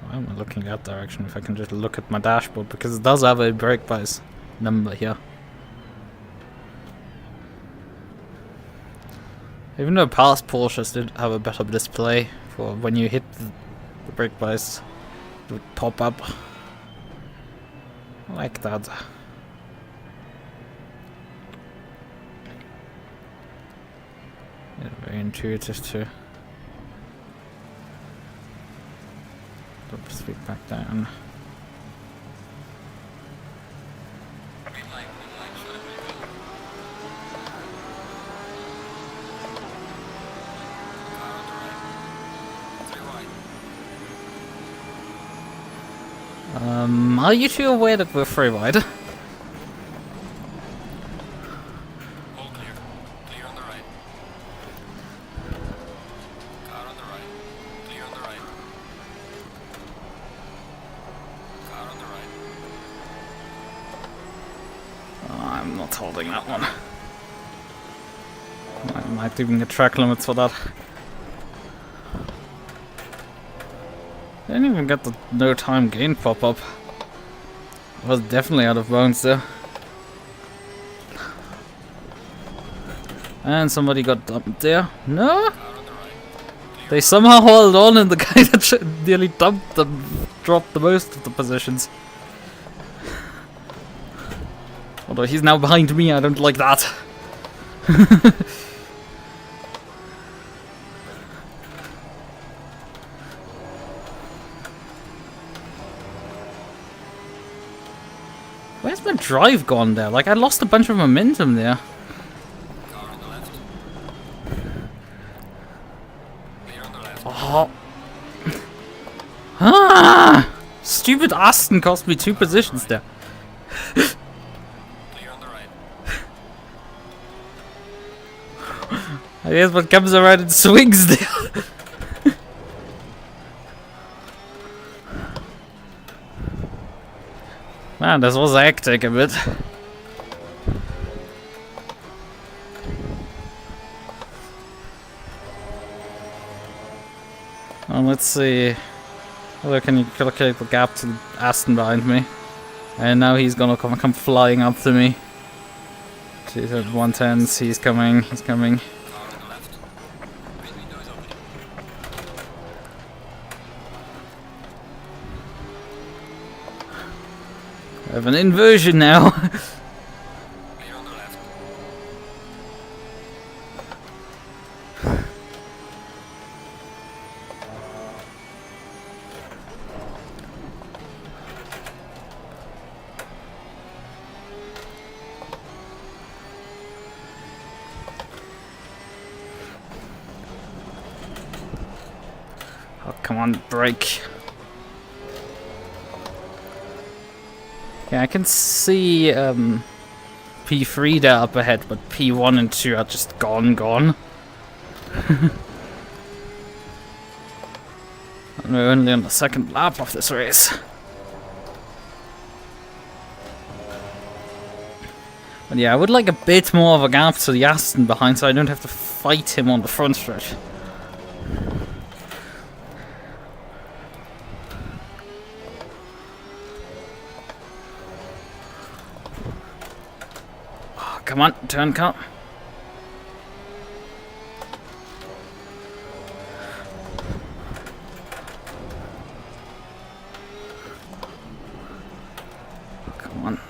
Why am I looking that direction if I can just look at my dashboard? Because it does have a brake bias number here. Even though past Porsches did have a better display for when you hit the brake bias, it would pop up like that. Yeah, very intuitive too. Drop the speed back down.
Green light, show them where to go. Car on the right. 3 wide.
Are you two aware that we're free wide?
All clear. Clear on the right. Car on the right. Clear on the right. Car on the right.
Oh, I'm not holding that one. I might even get track limits for that. I didn't even get the no time gain pop up. I was definitely out of bounds there. And somebody got dumped there. No? They somehow held on, and the guy that nearly dumped them dropped the most of the positions. Although he's now behind me, I don't like that. Where's my drive gone there? Like, I lost a bunch of momentum there.
Car on the left. Clear on the left.
Oh. Ah! Stupid Aston cost me 2 positions there.
Clear on the right.
I guess what comes around and swings there. Man, this was hectic a bit. Let's see. Whether can you calculate the gap to Aston behind me? And now he's gonna come flying up to me. She's at 110s. He's coming. He's coming.
Car on the left. Main window is open.
I have an inversion now.
Clear on the left.
Oh, come on, brake. Yeah, I can see P3 there up ahead, but P1 and 2 are just gone. And we're only on the second lap of this race. But yeah, I would like a bit more of a gap to the Aston behind, so I don't have to fight him on the front stretch. Oh, come on, turn car. Come on.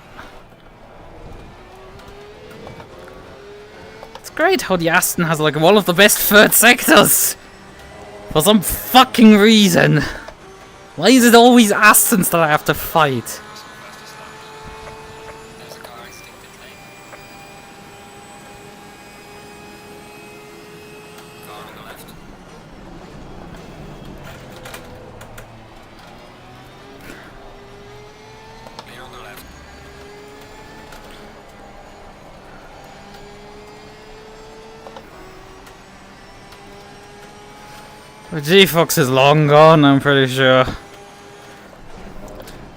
Great how the Aston has like one of the best third sectors for some fucking reason. Why is it always Astons that I have to fight?
There's a car exiting pit lane. Car on the left. Clear on the left.
G-Fox is long gone, I'm pretty sure.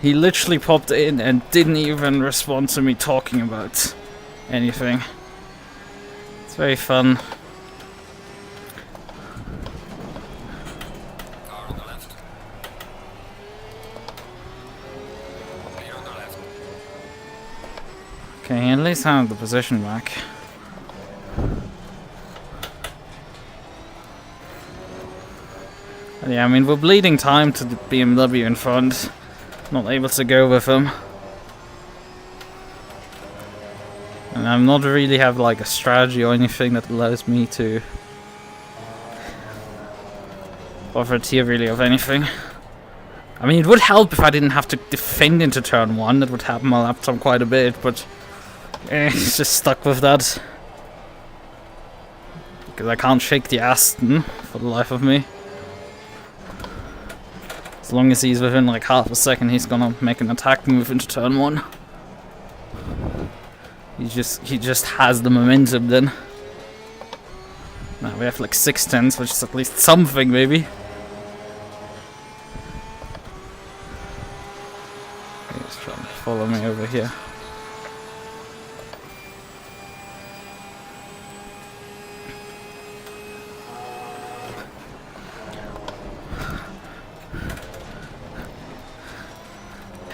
He literally popped in and didn't even respond to me talking about anything. It's very fun.
Car on the left. Clear on the left.
Okay, he at least had the position back. Yeah, I mean, we're bleeding time to the BMW in front. Not able to go with him. And I'm not really have like a strategy or anything that allows me to offer a tier really of anything. I mean, it would help if I didn't have to defend into turn 1. That would help my lap time quite a bit, but it's just stuck with that. Because I can't shake the Aston for the life of me. As long as he's within like half a second, he's gonna make an attack move into turn 1. He just has the momentum then. Now we have like 6/10s, which is at least something maybe. He's trying to follow me over here.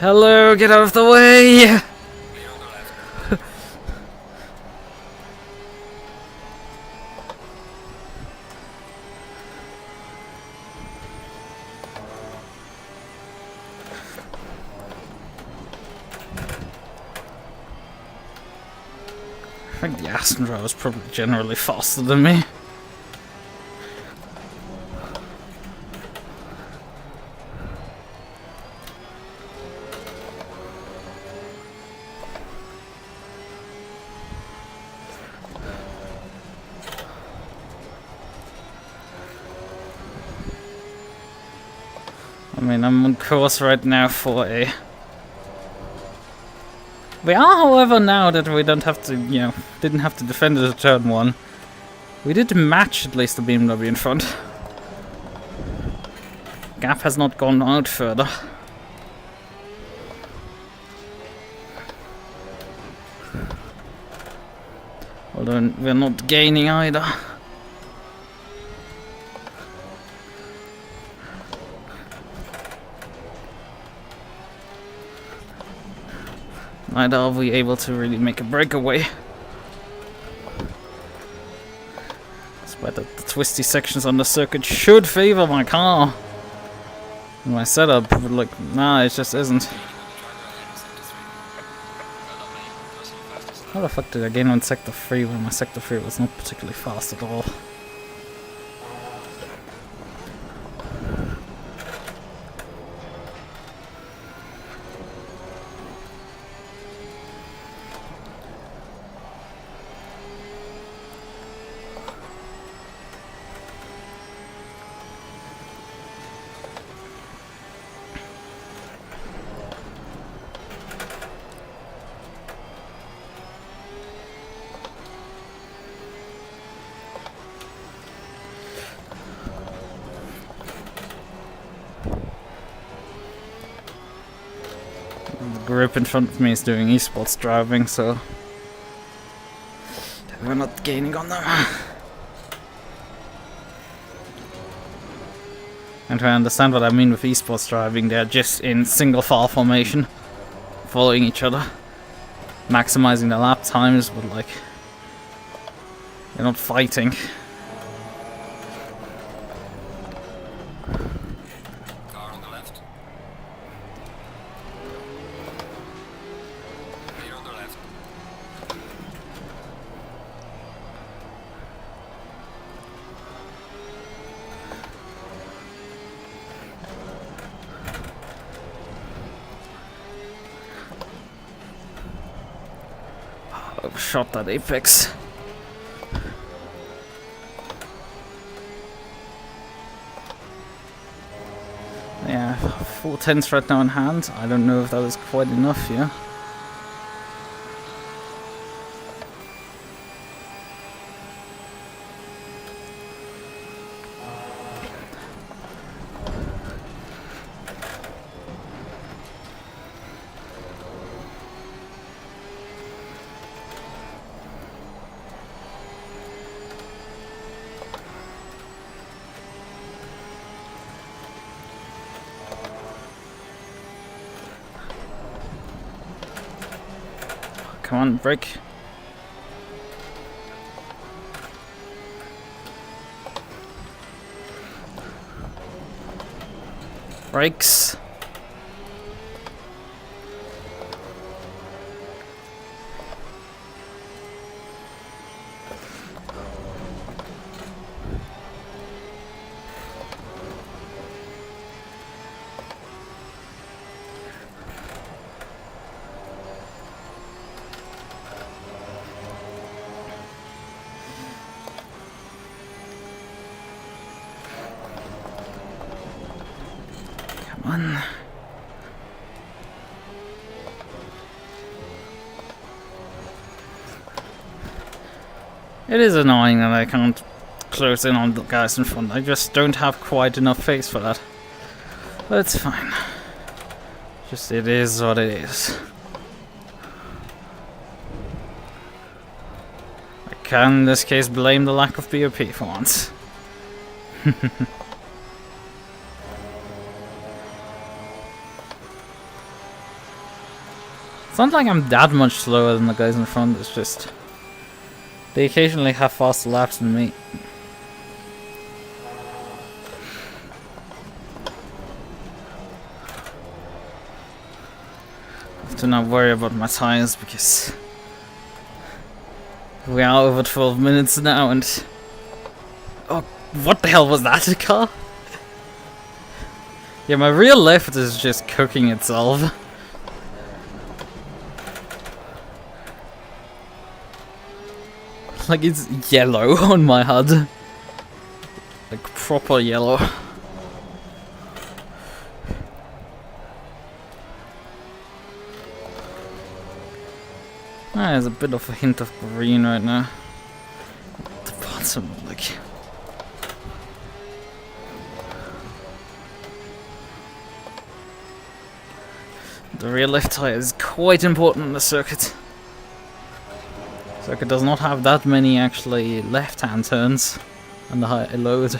Hello, get out of the way!
Clear on the left.
I think the Aston driver is probably generally faster than me. I mean, I'm on course right now for a... We are, however, now that we don't have to, you know, didn't have to defend it at turn 1. We did match at least the BMW in front. Gap has not gone out further. Although we're not gaining either. Neither are we able to really make a breakaway. Despite that the twisty sections on the circuit should favor my car. And my setup would look... Nah, it just isn't. How the fuck did I gain on Sector 3 when my Sector 3 was not particularly fast at all? The group in front of me is doing esports driving, so we're not gaining on them. And to understand what I mean with esports driving, they're just in single file formation, following each other, maximizing their lap times, but like, they're not fighting.
Car on the left. Clear on the left.
Overshot that apex. Yeah, 410s right now in hand. I don't know if that is quite enough here. Come on, brake. Brakes. Come on. It is annoying that I can't close in on the guys in front. I just don't have quite enough face for that. But it's fine. Just it is what it is. I can in this case blame the lack of BOP for once. It's not like I'm that much slower than the guys in front, it's just they occasionally have faster laps than me. I have to not worry about my tires because we are over 12 minutes now and... Oh, what the hell was that, a car? Yeah, my rear left is just cooking itself. Like it's yellow on my HUD. Like proper yellow. Ah, there's a bit of a hint of green right now. At the bottom, like. The rear left tire is quite important in the circuit. Circuit does not have that many actually left-hand turns on the high load.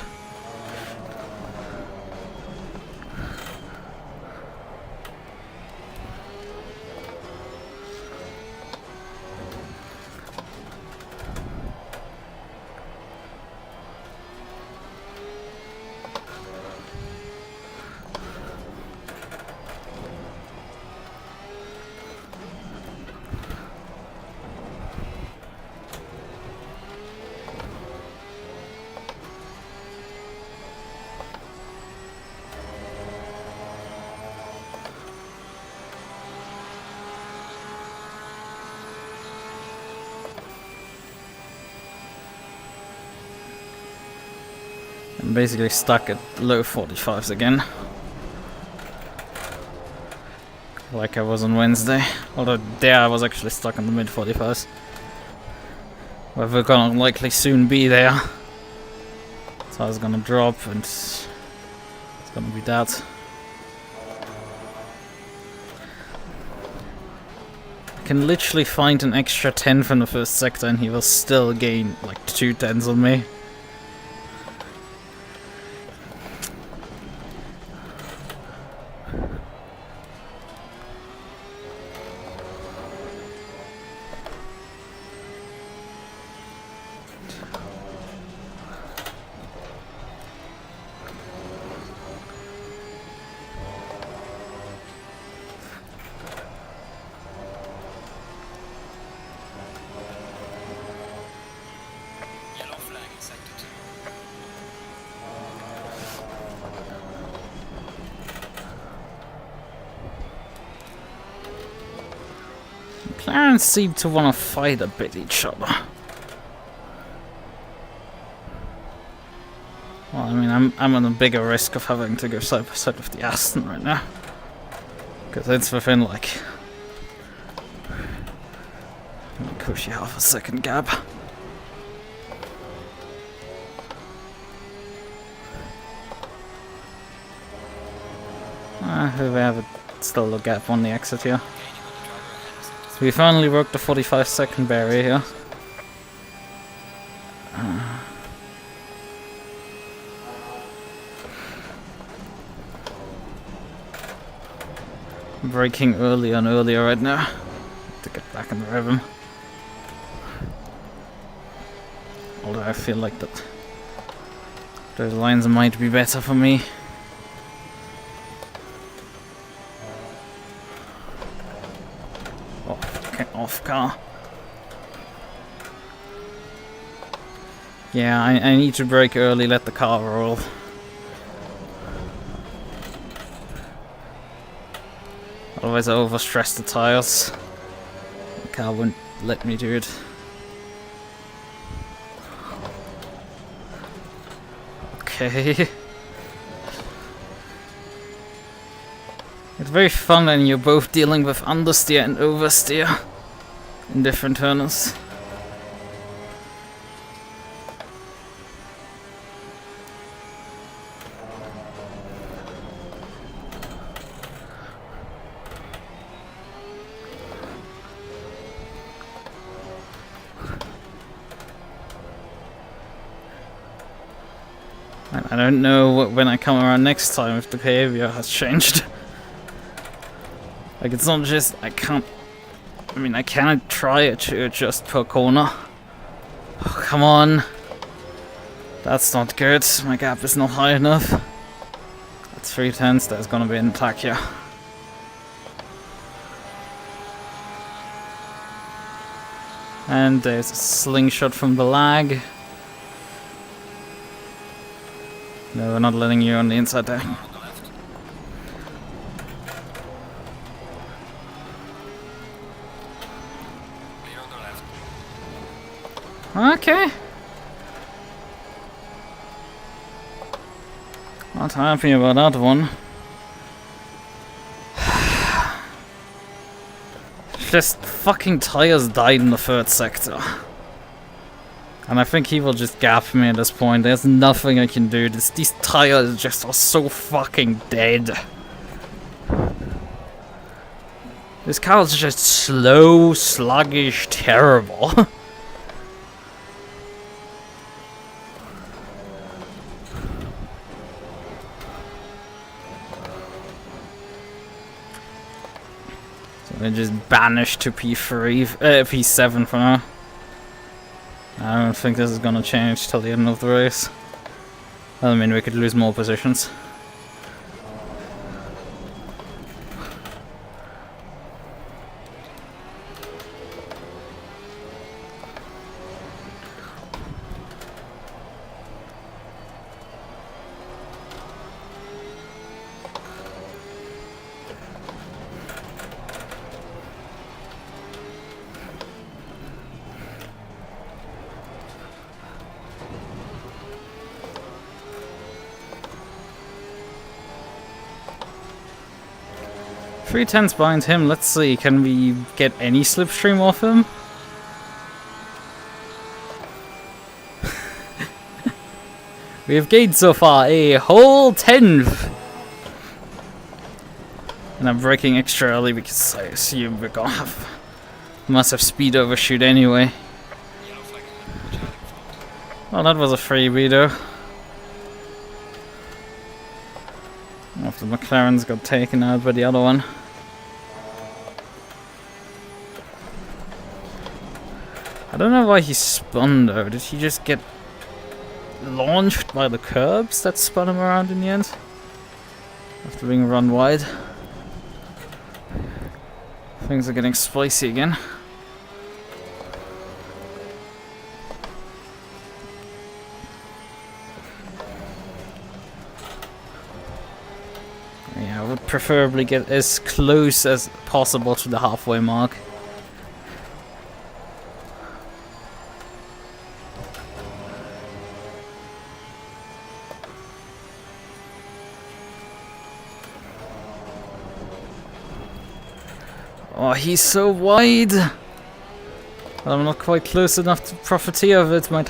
I'm basically stuck at low 45s again. Like I was on Wednesday. Although there I was actually stuck in the mid 45s. Where we're gonna likely soon be there. So I was gonna drop and it's gonna be that. can literally find an extra 10th in the first sector and he will still gain like 2 tenths on me.
Yellow flag in sector 2.
McLaren seem to want to fight a bit each other. Well, I mean, I'm on a bigger risk of having to go side by side with the Aston right now. Because it's within like a cushy half a second gap. We have still a gap on the exit here. So we finally broke the 45-second barrier here. Braking earlier and earlier right now to get back in the rhythm. Although I feel like that those lines might be better for me. Oh, okay, off car. Yeah, I need to brake early, let the car roll. Otherwise I overstress the tires. The car won't let me do it. Okay. It's very fun when you're both dealing with understeer and oversteer in different turners. I don't know when I come around next time if the behavior has changed. Like, it's not just I can't. I mean, I cannot try it to adjust per corner. Oh, come on. That's not good. My gap is not high enough. At 3 tenths, there's gonna be an attack here. And there's a slingshot from the lag. No, we're not letting you on the inside there.
On the left. Clear on the left.
Okay. Not happy about that one. Just fucking tires died in the 3rd sector. And I think he will just gap me at this point. There's nothing I can do. These tires just are so fucking dead. This car is just slow, sluggish, terrible. So they just banished to P7 for now. I don't think this is gonna change till the end of the race. I mean, we could lose more positions. Three tenths behind him. Let's see, can we get any slipstream off him? We have gained so far a whole 10th. And I'm braking extra early because I assume we're gonna have Massive speed overshoot anyway.
Yellow flag charging fault.
Well, that was a freebie though. After McLaren's got taken out by the other one. I don't know why he spun though. Did he just get launched by the curbs that spun him around in the end? After being run wide. Things are getting spicy again. Yeah, I would preferably get as close as possible to the halfway mark. Oh, he's so wide! But I'm not quite close enough to profiteer of it, mate.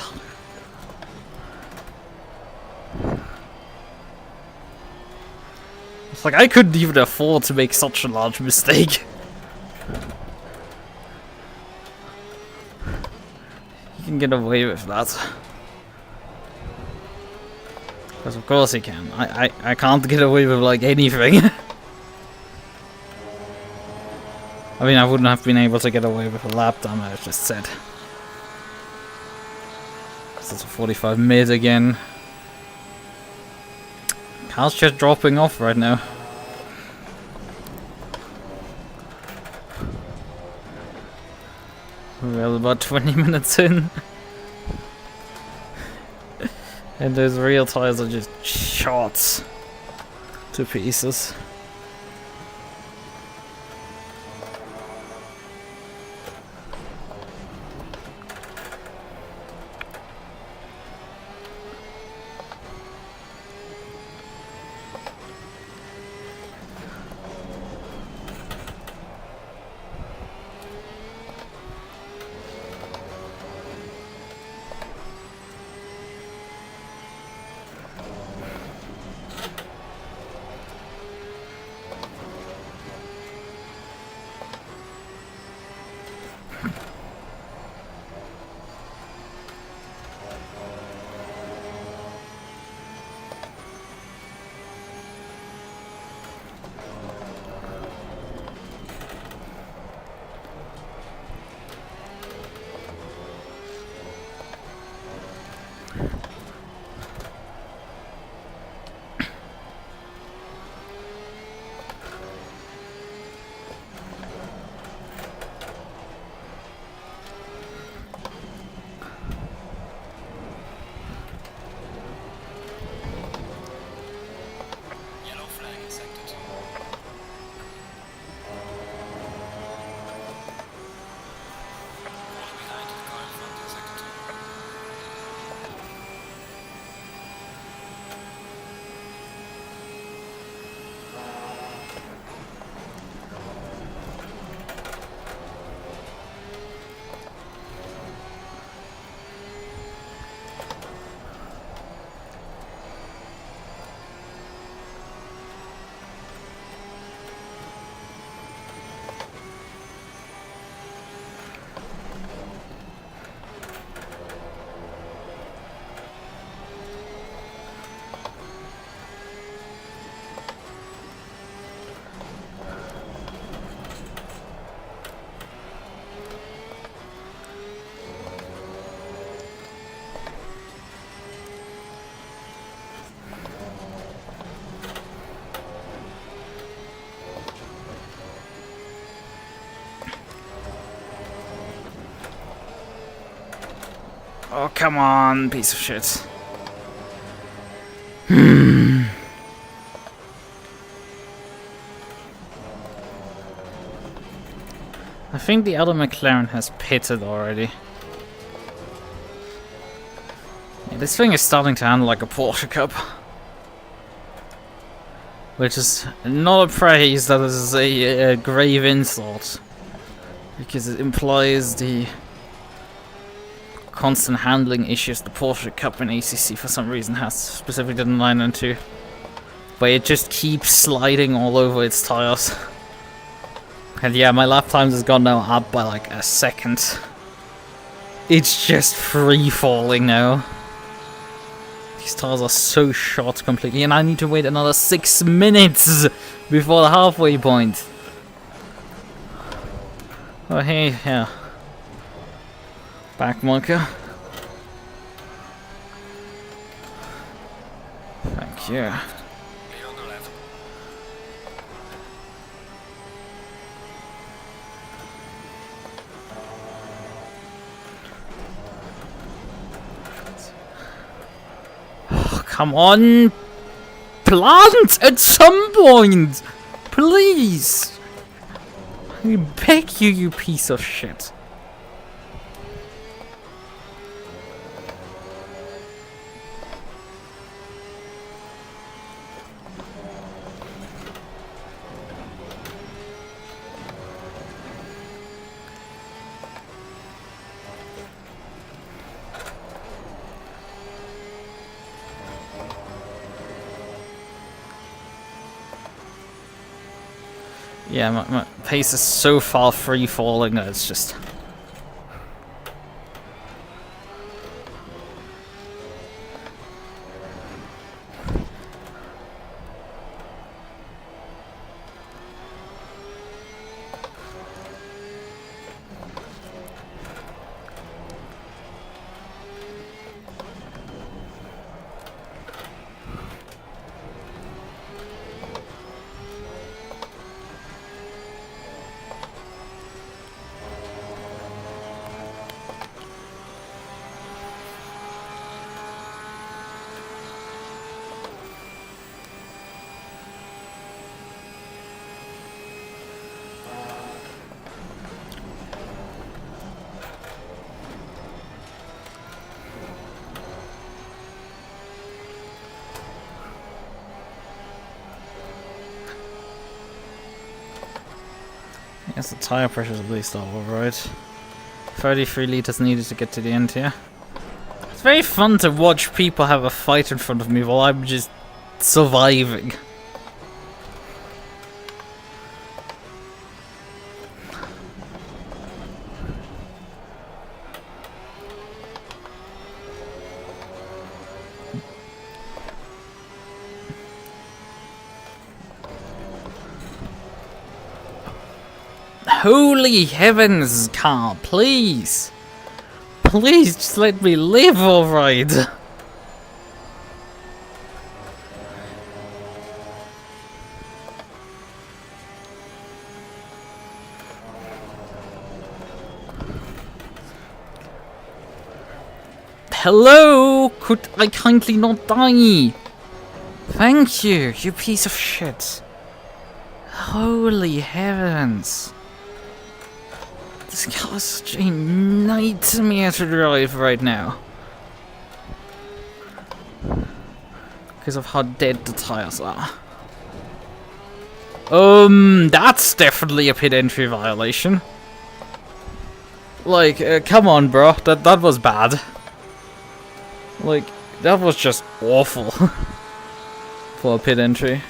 It's like I couldn't even afford to make such a large mistake. You can get away with that. Because of course he can. I can't get away with like anything. I mean, I wouldn't have been able to get away with a lap time, I just said. This is a 45 mid again. Car's just dropping off right now. We're about 20 minutes in. And those real tires are just shot to pieces.
Yellow flag in sector 2. Qualy behind, car in front in sector 2.
Oh, come on, piece of shit. I think the other McLaren has pitted already. Yeah, this thing is starting to handle like a Porsche Cup. Which is not a praise, that is a grave insult. Because it implies the constant handling issues the Porsche Cup and ACC for some reason has, specifically in 9 and 2. Where it just keeps sliding all over its tires. And yeah, my lap times has gone now up by like a second. It's just free falling now. These tires are so short completely, and I need to wait another 6 minutes before the halfway point. Oh hey, yeah. Back marker. Thank you.
Clear on the left.
Oh, come on! Plant at some point! Please! I beg you, you piece of shit. Yeah, my pace is so far free falling that it's just... Yes, the tire pressure is at least alright. 33 liters needed to get to the end here. It's very fun to watch people have a fight in front of me while I'm just surviving. Holy heavens, car, please! Please, just let me live, alright! Hello? Could I kindly not die? Thank you, you piece of shit. Holy heavens. This car is such a nightmare to drive right now. Because of how dead the tires are. That's definitely a pit entry violation. Like, come on, bro. That was bad. Like, that was just awful. For a pit entry.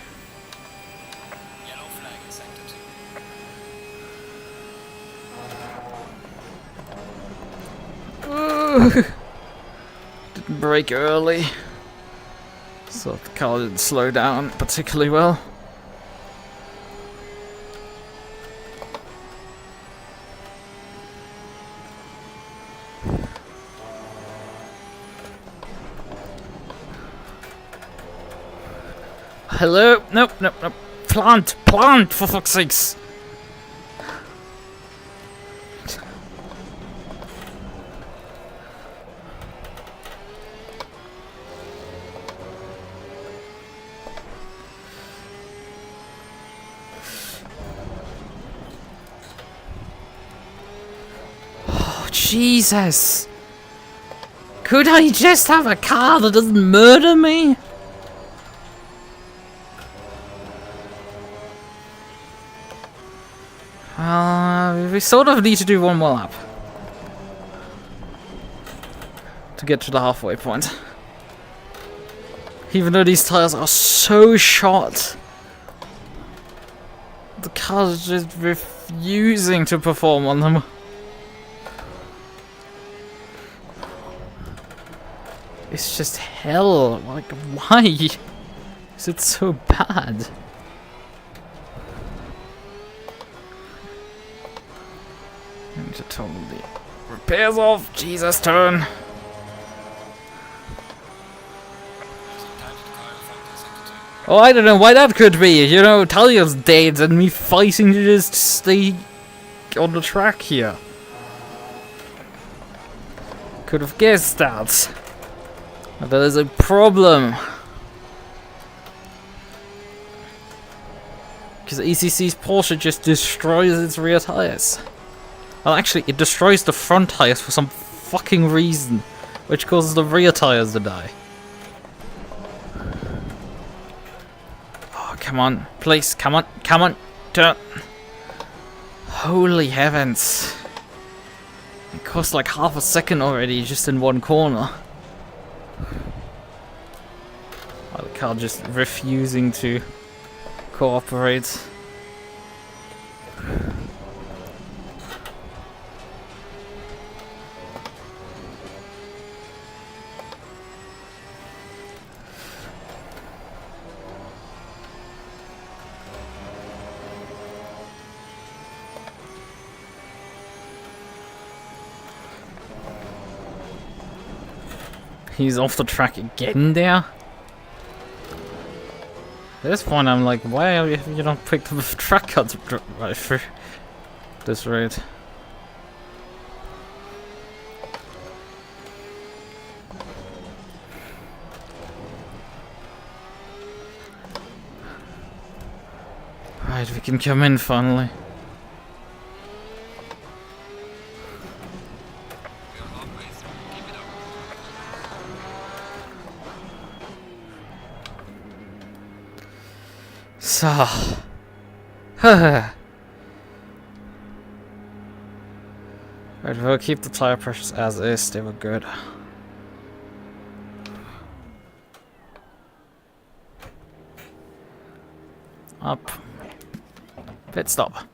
Yellow flag in sector 2.
Didn't brake early. So the car didn't slow down particularly well. Hello? Nope, nope, nope. Plant! Plant, for fuck's sakes! Oh, Jesus! Could I just have a car that doesn't murder me? We sort of need to do one more lap to get to the halfway point. Even though these tires are so short, the car just refusing to perform on them. It's just hell. Like, why is it so bad? I need to turn the repairs off. Jesus, turn. Oh, I don't know why that could be. You know, Talia's dead and me fighting to just stay on the track here. Could have guessed that. But there is a problem. Because ACC's Porsche just destroys its rear tires. Well, actually, it destroys the front tires for some fucking reason, which causes the rear tires to die. Come on, please, come on, turn. Holy heavens. It cost like half a second already, just in one corner. Oh, the car just refusing to cooperate. He's off the track again there. At this point I'm like, why have you not picked up the track cut right through this rate? Right, we can come in finally. So, right, we'll keep the tire pressures as is. They were good. Up. Pit stop.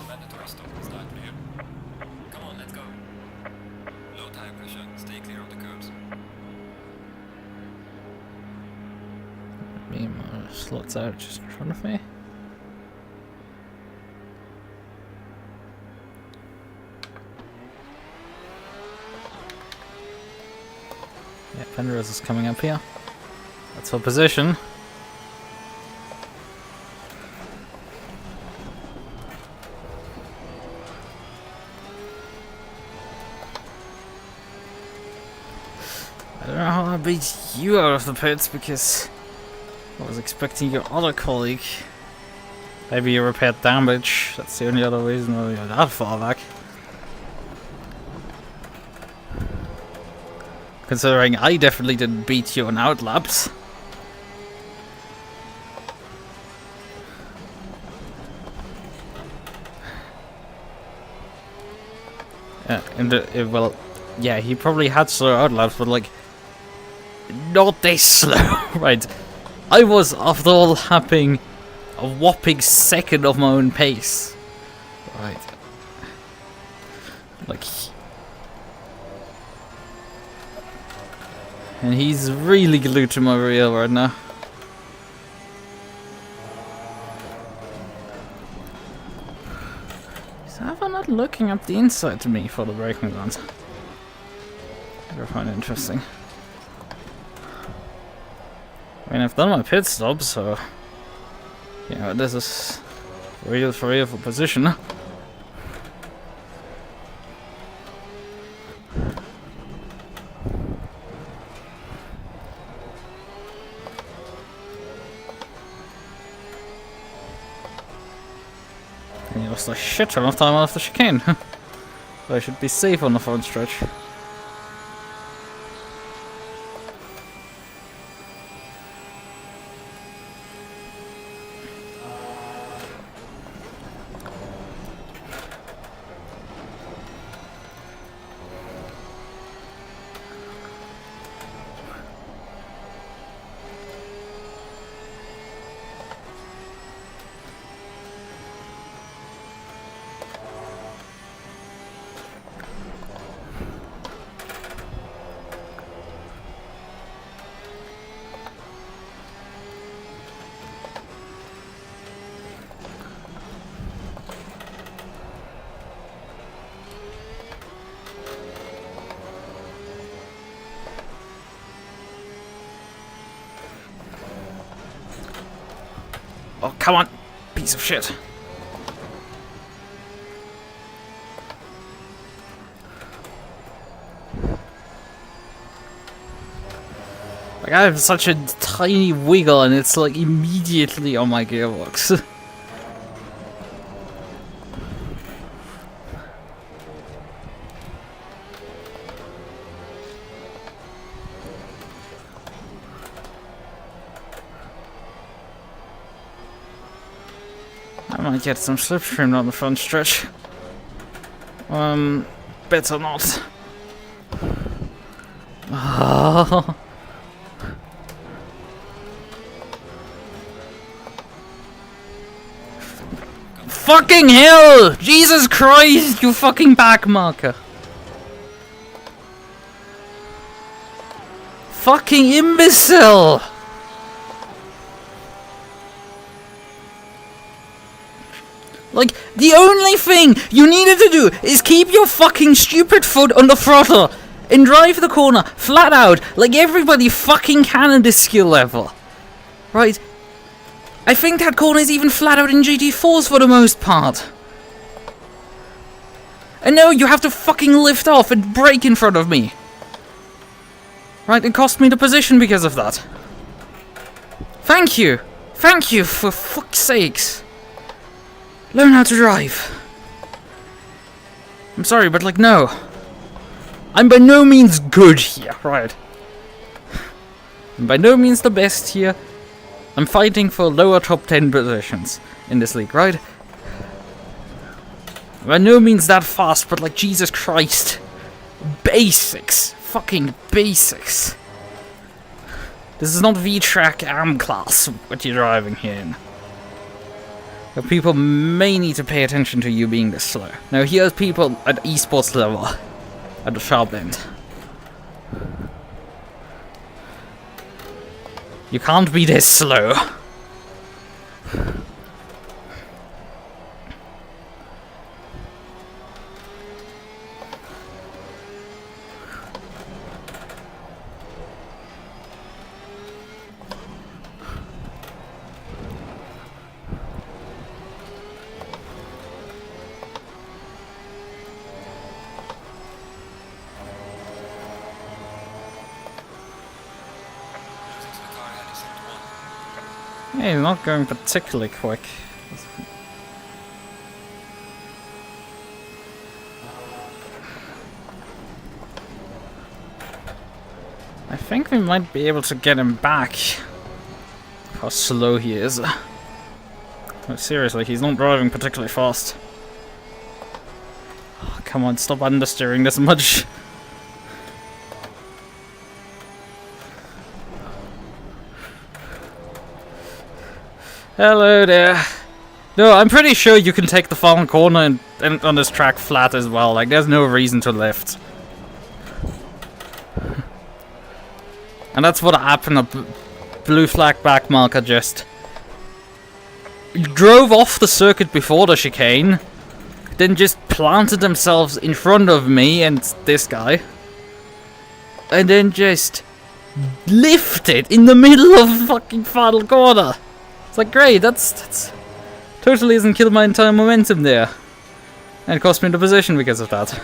Mandatory stop and start clear. Come on, let's go. Low tire pressure, stay clear of the curbs.
Me and my slots out just in front of me. Yeah, Penrose is coming up here. That's our position. I don't know how I beat you out of the pits because I was expecting your other colleague. Maybe you repaired damage. That's the only other reason why you're that far back. Considering I definitely didn't beat you on outlaps. Yeah, well, yeah, he probably had slow outlaps, but like, not this slow, right? I was, after all, having a whopping second of my own pace, right? Like, and he's really glued to my rear right now. He's ever not looking up the inside to me for the braking guns. I find it interesting. I mean, I've done my pit stop, so you know, this is real for real for position. And you lost a shit ton of time off the chicane. I should be safe on the front stretch. Oh, come on, piece of shit. Like, I have such a tiny wiggle and it's like immediately on my gearbox. I might get some slipstream on the front stretch. Better not. Fucking hell! Jesus Christ, you fucking backmarker! Fucking imbecile! Like, the only thing you needed to do is keep your fucking stupid foot on the throttle and drive the corner flat out like everybody fucking can at this skill level. Right? I think that corner is even flat out in GT4s for the most part. And no, you have to fucking lift off and brake in front of me. Right, it cost me the position because of that. Thank you. Thank you, for fuck's sakes. Learn how to drive. I'm sorry, but like, no. I'm by no means good here, right? I'm by no means the best here. I'm fighting for lower top 10 positions in this league, right? I'm by no means that fast, but like, Jesus Christ. Basics. Fucking basics. This is not V-Track AM class, what you're driving here in. But people may need to pay attention to you being this slow. Now here's people at esports level, at the sharp end. You can't be this slow. Yeah, he's not going particularly quick. I think we might be able to get him back. How slow he is. No, seriously, he's not driving particularly fast. Oh, come on, stop understeering this much. Hello there. No, I'm pretty sure you can take the final corner and on this track flat as well. Like, there's no reason to lift. And that's what happened. A blue flag back marker just drove off the circuit before the chicane, then just planted themselves in front of me and this guy, and then just lifted in the middle of the fucking final corner. It's like, great, that's totally hasn't killed my entire momentum there. And it cost me the position because of that.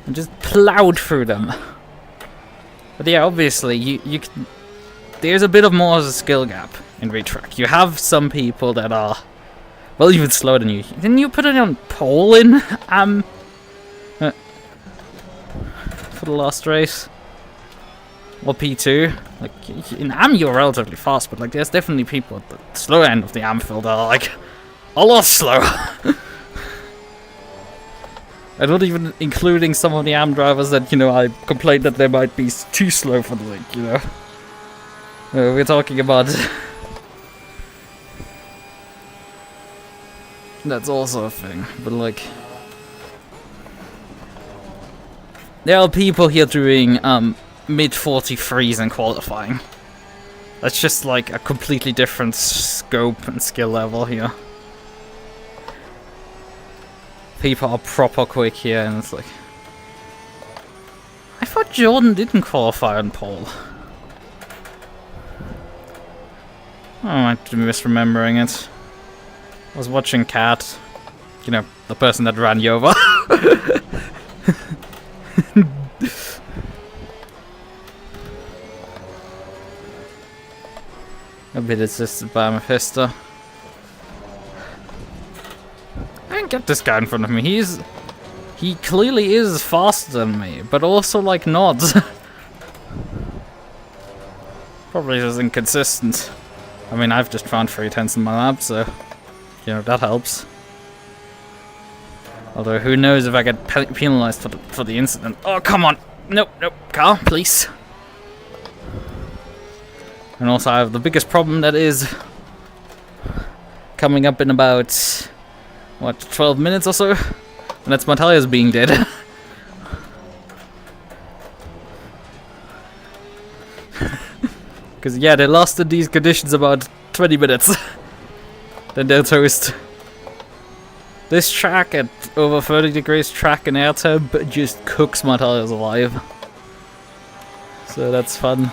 And just plowed through them. But yeah, obviously, you can, there's a bit of more of a skill gap in V-Track. You have some people that are Well, even slower than you. Didn't you put it on pole in for the last race? Or P2? Like, in AM you're relatively fast, but like there's definitely people at the slower end of the AM field that are like a lot slower. And not even including some of the AM drivers that, you know, I complained that they might be too slow for the link, you know. We're talking about... That's also a thing, but like... There are people here doing mid-43s in qualifying. That's just like a completely different scope and skill level here. People are proper quick here, and it's like... I thought Jordan didn't qualify on pole. Oh, I might be misremembering it. I was watching Cat. You know, the person that ran you over. A bit assisted by Mephisto. I can get this guy in front of me. He clearly is faster than me, but also like not. Probably just inconsistent. I mean, I've just found 3/10 in my lab, so you know that helps. Although who knows if I get penalized for the incident? Oh come on! Nope, nope, car, please. And also I have the biggest problem that is coming up in about what 12 minutes or so, and that's my tires being dead. Because yeah, they lasted these conditions about 20 minutes. Then they're toast. This track at over 30 degrees track and air temp just cooks my tires alive. So that's fun.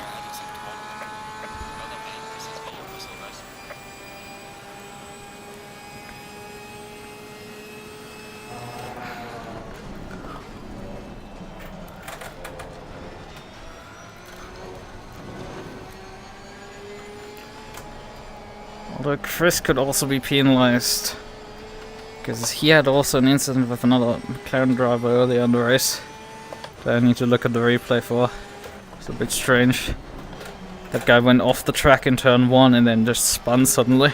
Although Chris could also be penalized, because he had also an incident with another McLaren driver earlier in the race that I need to look at the replay for. It's a bit strange. That guy went off the track in turn 1 and then just spun suddenly.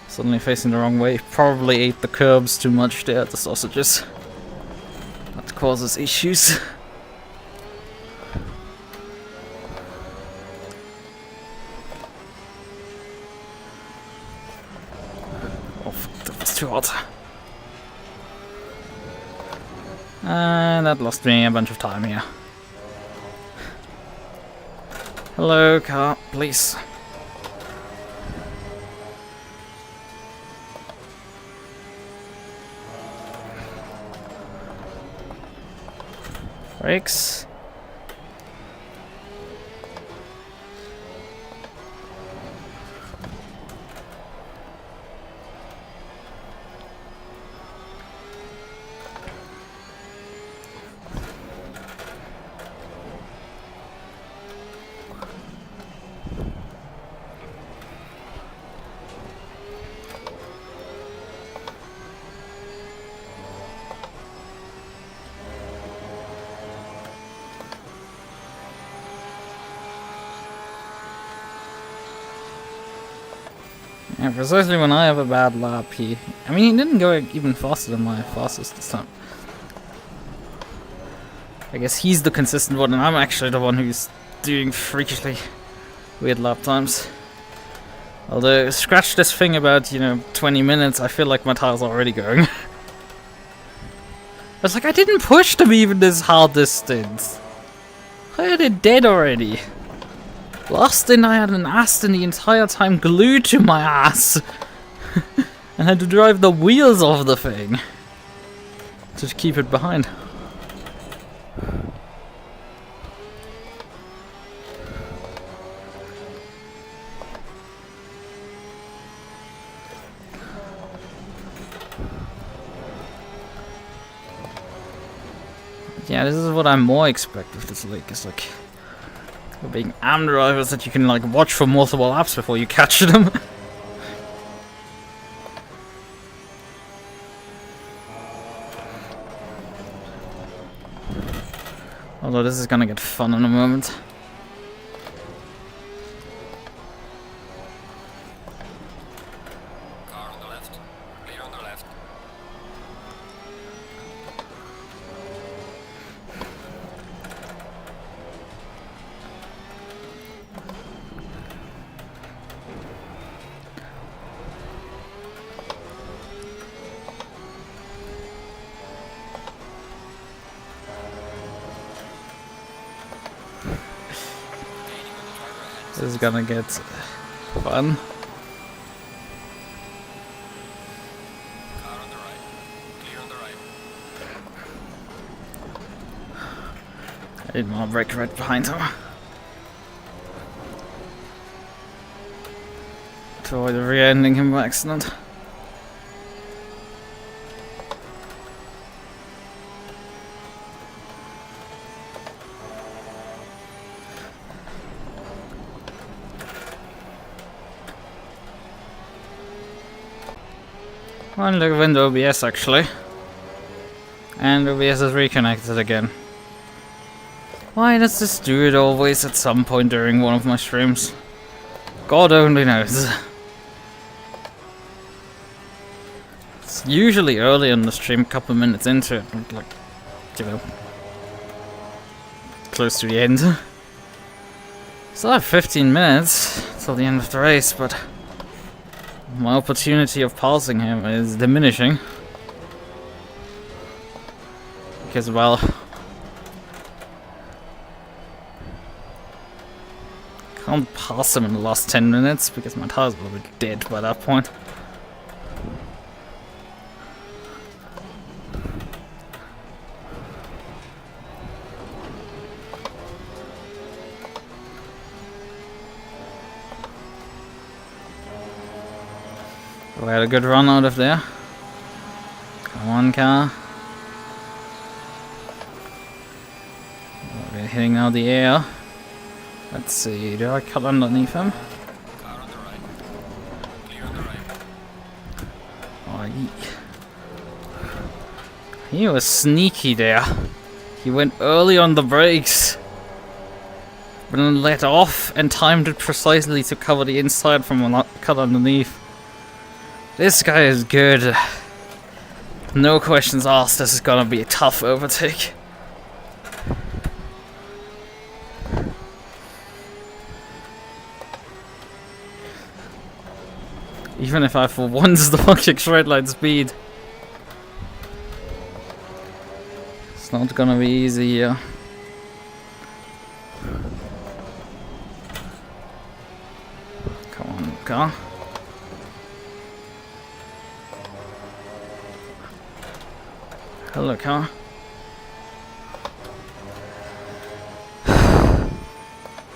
Suddenly facing the wrong way. Probably ate the curbs too much there, the sausages. That causes issues. Too hot. And that lost me a bunch of time here. Hello, car, please. Brakes. Yeah, precisely when I have a bad lap, I mean, he didn't go even faster than my fastest this time. I guess he's the consistent one, and I'm actually the one who's doing freakishly weird lap times. Although, scratch this thing about, you know, 20 minutes, I feel like my tire's already going. It's like, I didn't push them even this hard distance. I had it dead already. Last stint I had an Aston the entire time glued to my ass. And had to drive the wheels off the thing to keep it behind. Yeah, this is what I more expect of this league. It's like being AM drivers that you can like watch for multiple laps before you catch them. Although this is gonna get fun in a moment.
Car on the left. Clear on the left.
This is gonna get fun.
Car on the right. Clear on the right.
I didn't want to break right behind him. To avoid re-ending him by accident. One look into OBS actually. And OBS is reconnected again. Why does this do it always at some point during one of my streams? God only knows. It's usually early in the stream, a couple of minutes into it, like, you know, close to the end. Still have 15 minutes till the end of the race, but my opportunity of passing him is diminishing. Because, well, can't pass him in the last 10 minutes because my tires will be dead by that point. We had a good run out of there. Come on, car. We're hitting out the air. Let's see, do I cut underneath him?
Car on the right. Clear on the right.
Oh, he was sneaky there. He went early on the brakes, but then let off and timed it precisely to cover the inside from a cut underneath. This guy is good. No questions asked, this is gonna be a tough overtake. Even if I for once don't kick straight line speed. It's not gonna be easy here. Come on, car. Hello, car.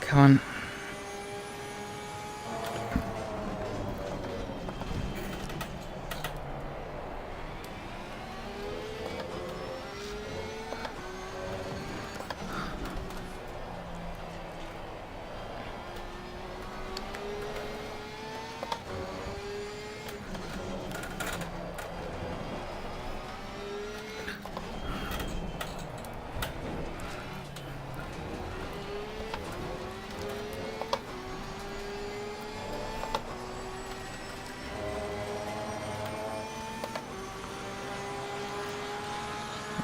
Come on.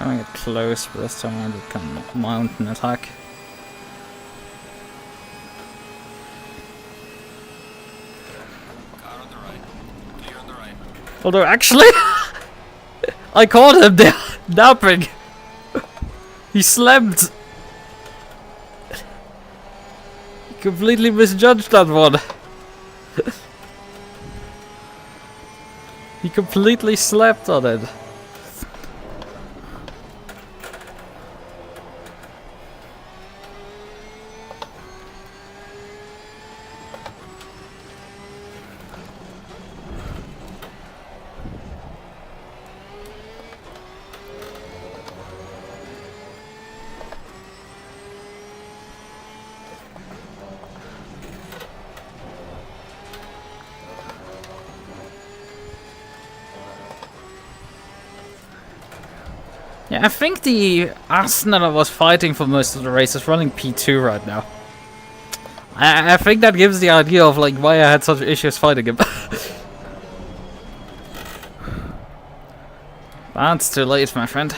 I'm gonna get close, but this time I can mount an attack.
Car on the right. Clear on the right.
Although actually, I caught him there, napping. He slept. He completely misjudged that one. He completely slept on it. Yeah, I think the Aston that I was fighting for most of the race is running P2 right now. I think that gives the idea of like why I had such issues fighting him. That's too late, my friend.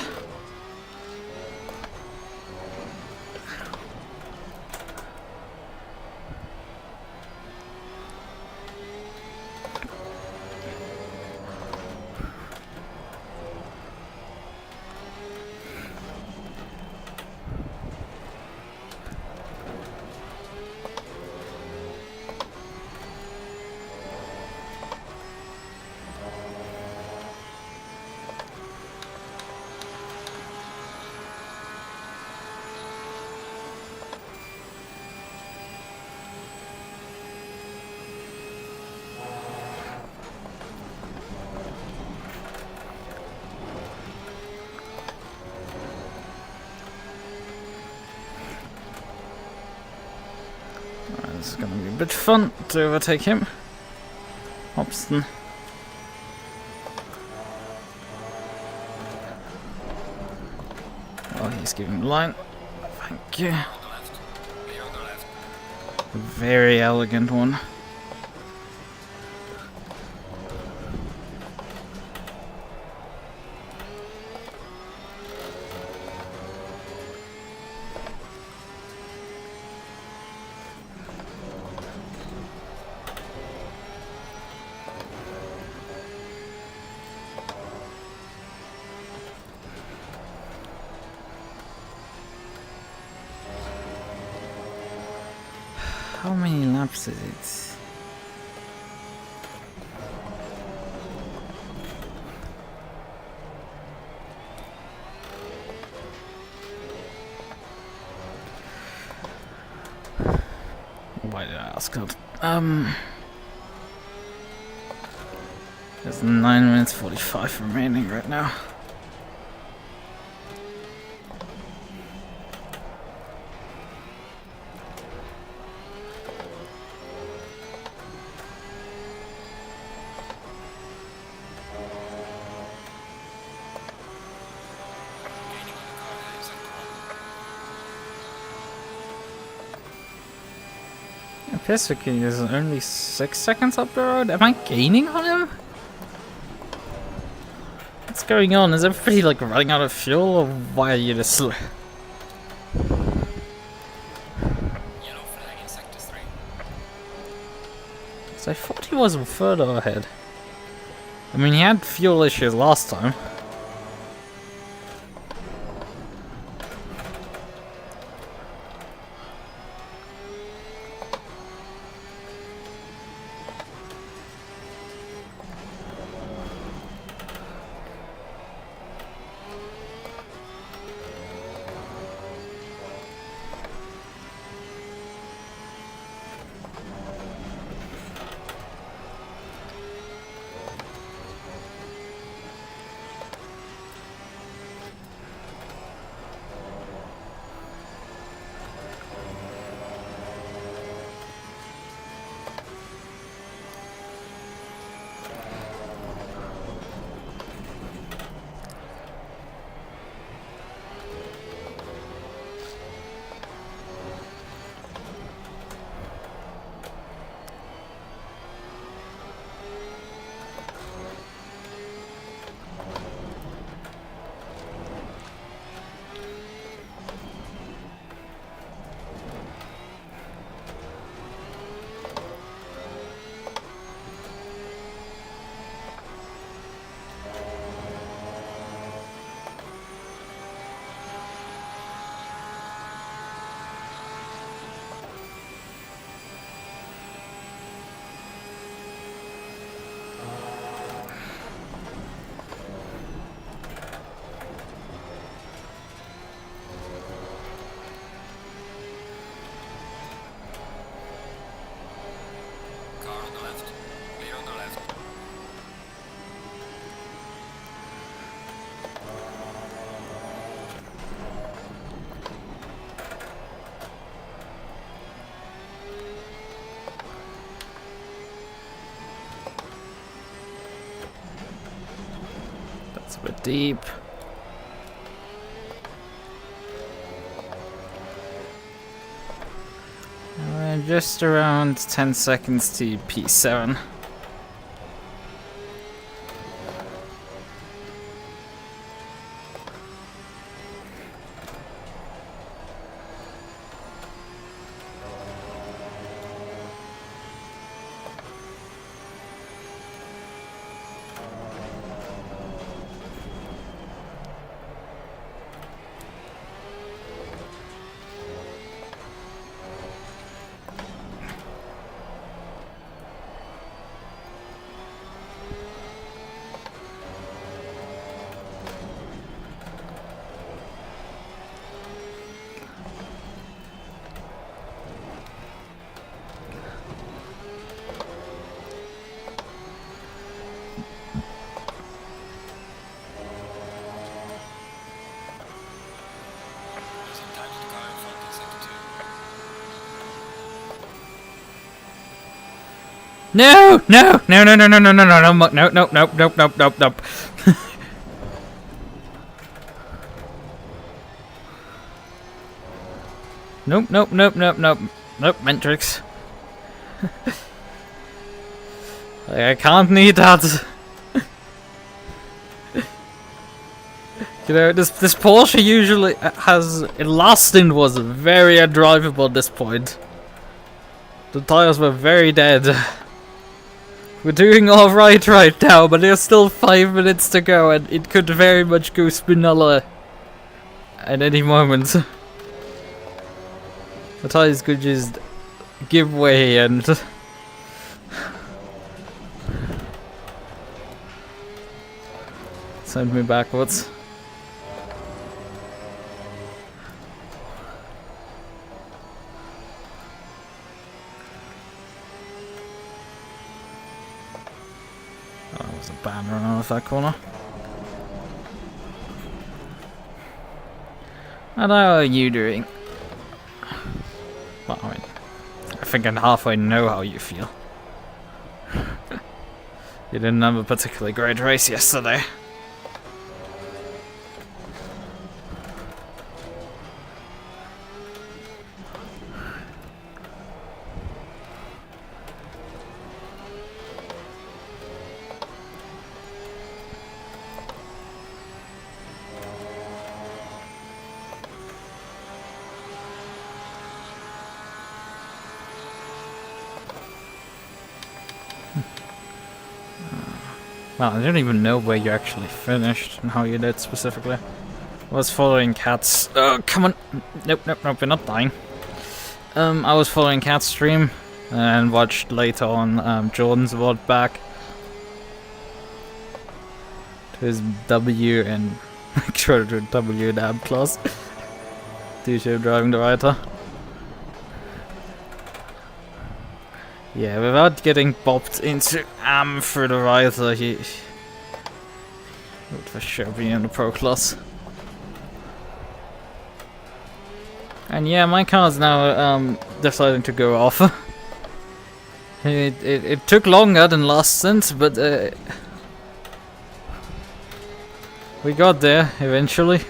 It's gonna be a bit fun to overtake him. Hobson. Oh, he's giving the line. Thank you. Very elegant one. How many laps is it? Why did I ask that? There's 9 minutes 45 remaining right now. Pistoki is only 6 seconds up the road. Am I gaining on him? What's going on? Is everybody like running out of fuel, or why are you this slow?
Yellow flag in sector 3.
So I thought he was further ahead. I mean, he had fuel issues last time.
Car on the left. Clear on the left.
That's a bit deep. Just around 10 seconds to P7.
Sometimes the car in front is sector 2.
No! No! No! No! No! No! No! No! No! No! No! No! No! No! No! No! No! Nope, nope, nope, nope, nope. Nope, Mentrix. I can't need that. You know, this Porsche usually has... Last stint was very undrivable at this point. The tires were very dead. We're doing alright right now, but there's still 5 minutes to go and it could very much go Spinella at any moment. The tires could just give way and send me backwards. Oh, there was a banner running off that corner. And how are you doing? Well, I mean, I think I halfway know how you feel. You didn't have a particularly great race yesterday. Well, I don't even know where you actually finished and how you did specifically. I was following Cat's... Oh, come on! Nope, nope, nope, we're not dying. I was following Cat's stream and watched later on Jordan's VOD back to his W and W and AM class due to driving the writer. Yeah, without getting bopped into AM through the riser, he would for sure be in the pro class. And yeah, my car's now deciding to go off. It took longer than last stint, but we got there eventually.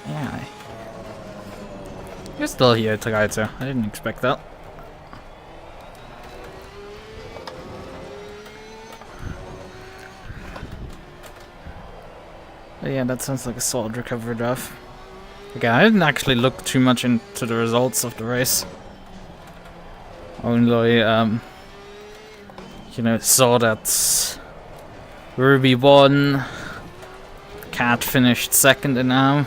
Yeah, you're still here, Tagaito. I didn't expect that. But yeah, that sounds like a solid recovery drive. Again, I didn't actually look too much into the results of the race. Only, you know, saw that Ruby won, Cat finished second in AM,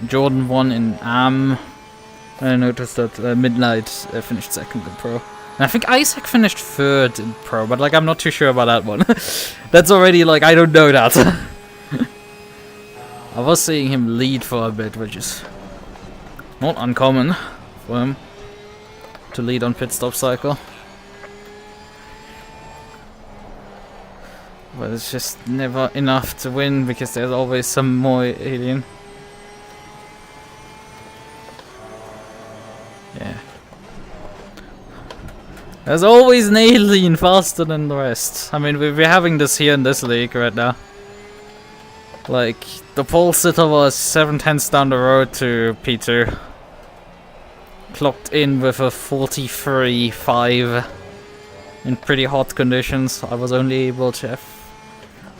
Jordan won in AM, and I noticed that Midnight finished second in Pro. And I think Isaac finished third in Pro, but like I'm not too sure about that one. That's already like, I don't know that. I was seeing him lead for a bit, which is not uncommon for him to lead on pit stop cycle. But it's just never enough to win because there's always some more alien. Yeah. There's always an alien faster than the rest. I mean, we're having this here in this league right now. Like, the pole sitter was 7/10 down the road to P2. Clocked in with a 43.5 in pretty hot conditions. I was only able to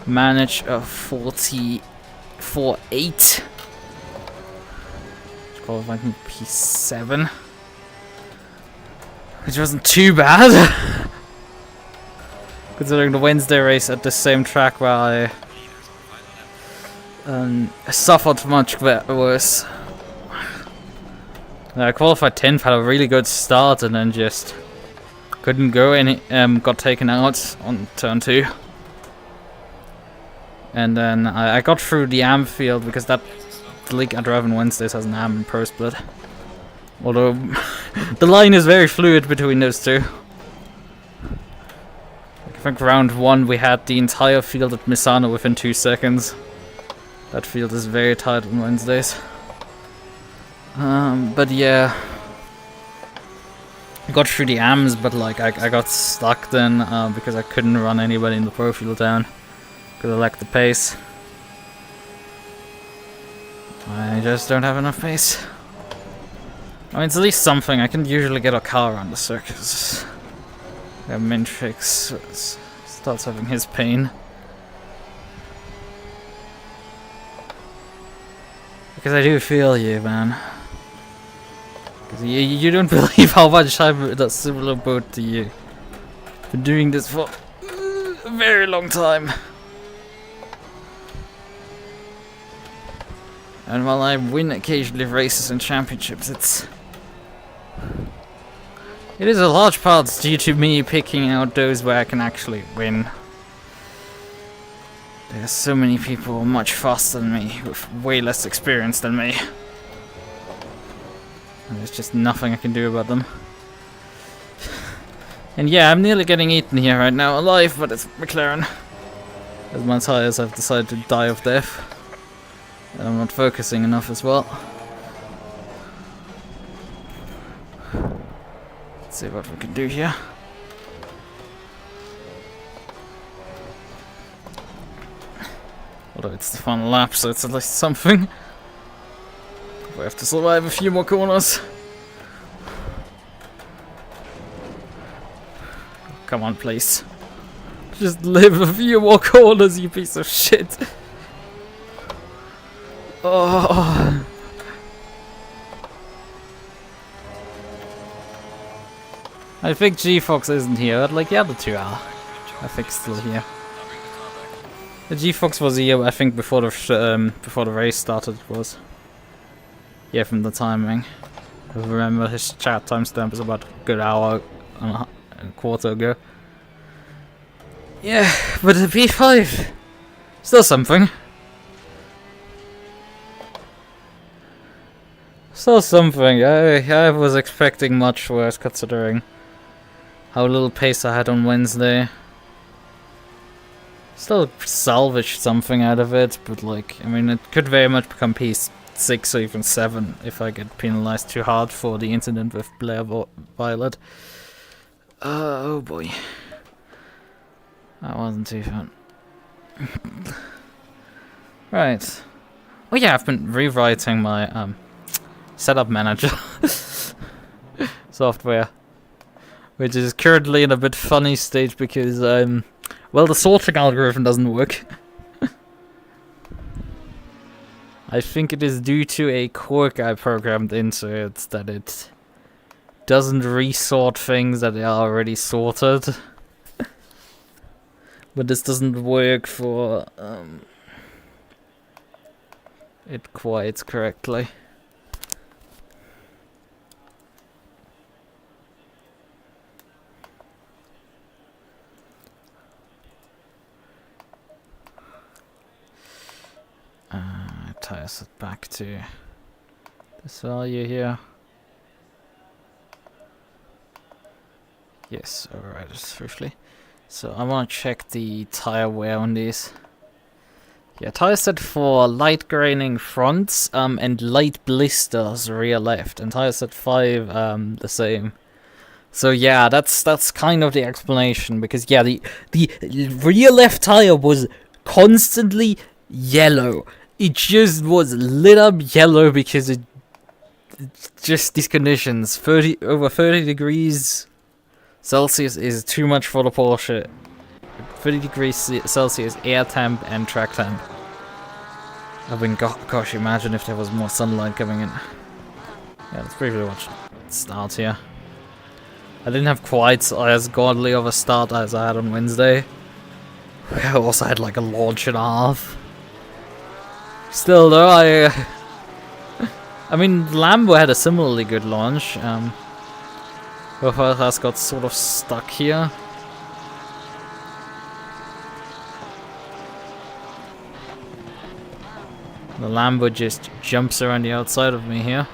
manage a 44.8. Qualified in P7. Which wasn't too bad. Considering the Wednesday race at the same track where I suffered much worse. I qualified 10th, had a really good start, and then just couldn't go any. Got taken out on turn 2. And then I got through the AM field because that league at Raven Wednesdays has an AM and Pro split. Although the line is very fluid between those two. I think round 1 we had the entire field at Misano within 2 seconds. That field is very tight on Wednesdays. But yeah, I got through the AMs, but like I got stuck then because I couldn't run anybody in the pro field down because I lacked the pace. I just don't have enough pace. I mean, it's at least something. I can usually get a car around the circus. Yeah, Mintrix starts having his pain. Because I do feel you, man. Because you don't believe how much I'm in a similar boat to you. Been doing this for a very long time. And while I win occasionally races and championships, it is a large part due to me picking out those where I can actually win. There's so many people much faster than me, with way less experience than me. And there's just nothing I can do about them. And yeah, I'm nearly getting eaten here right now, alive, but it's McLaren. As my tires have decided to die of death. And I'm not focusing enough as well. Let's see what we can do here. Although it's the final lap, so it's at least something. We have to survive a few more corners. Come on, please. Just live a few more corners, you piece of shit. Oh. I think G-Fox isn't here, but like the other two are. I think still here. The G-Fox was here, I think, before the race started. It was. Yeah, from the timing. I remember his chat timestamp is about a good hour and a quarter ago. Yeah, but the P5, still something. Still something. I was expecting much worse considering how little pace I had on Wednesday. Still salvaged something out of it, but like, I mean, it could very much become P6 or even 7 if I get penalized too hard for the incident with Blair Violet. Oh boy. That wasn't too fun. Right. Oh yeah, I've been rewriting my setup manager software, which is currently in a bit funny stage because well, the sorting algorithm doesn't work. I think it is due to a quirk I programmed into it that it doesn't resort things that are already sorted. But this doesn't work for it quite correctly. Tires it back to this value here. Yes, alright, swiftly. So I want to check the tire wear on these. Yeah, tire set for light graining fronts and light blisters rear left, and tire set 5 the same. So yeah, that's kind of the explanation, because yeah, the rear left tire was constantly yellow. It just was lit up yellow because it just these conditions. Over 30 degrees Celsius is too much for the Porsche. 30 degrees Celsius air temp and track temp. I mean, gosh, imagine if there was more sunlight coming in. Yeah, let's briefly watch it start here. I didn't have quite as godly of a start as I had on Wednesday. I also had like a launch and a half. Still though, I mean, Lambo had a similarly good launch. Both of us got sort of stuck here. The Lambo just jumps around the outside of me here.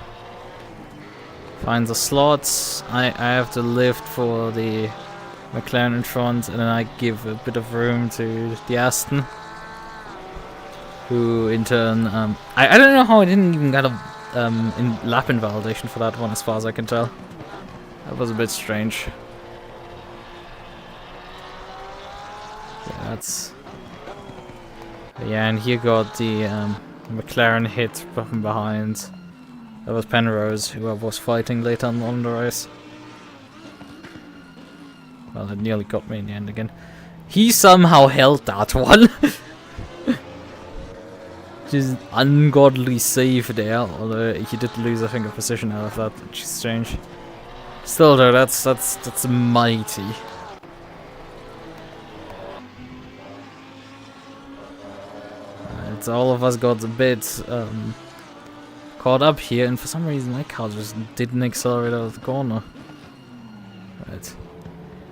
Finds the slots. I have to lift for the McLaren in front, and then I give a bit of room to the Aston, who in turn, I don't know how I didn't even get a lap invalidation for that one, as far as I can tell. That was a bit strange. Yeah, that's... Yeah, and here got the McLaren hit from behind. That was Penrose, who I was fighting later on the race. Well, it nearly got me in the end again. He somehow held that one. Just ungodly save there, although he did lose, I think, a position out of that, which is strange. Still though, that's mighty. It's all of us got a bit caught up here, and for some reason my car just didn't accelerate out of the corner. Right.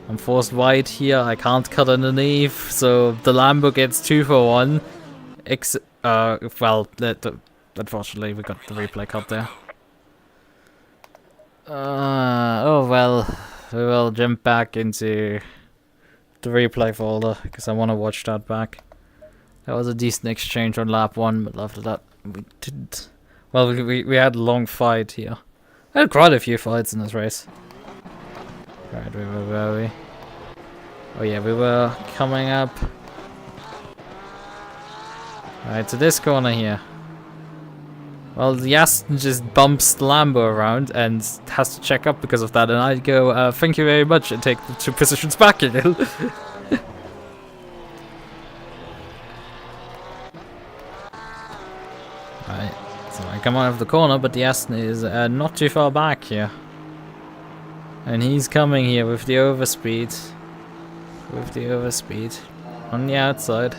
I'm forced wide here, I can't cut underneath, so the Lambo gets 2 for 1. Well, unfortunately we got the replay cut there. Oh well, we will jump back into the replay folder, because I want to watch that back. That was a decent exchange on lap 1, but after that we didn't. Well, we had a long fight here. I had quite a few fights in this race. Right, where were we? Oh yeah, we were coming up. Right, to this corner here. Well, the Aston just bumps the Lambo around and has to check up because of that, and I go, thank you very much, and take the 2 positions back again. Right, so I come out of the corner, but the Aston is not too far back here. And he's coming here with the overspeed. On the outside.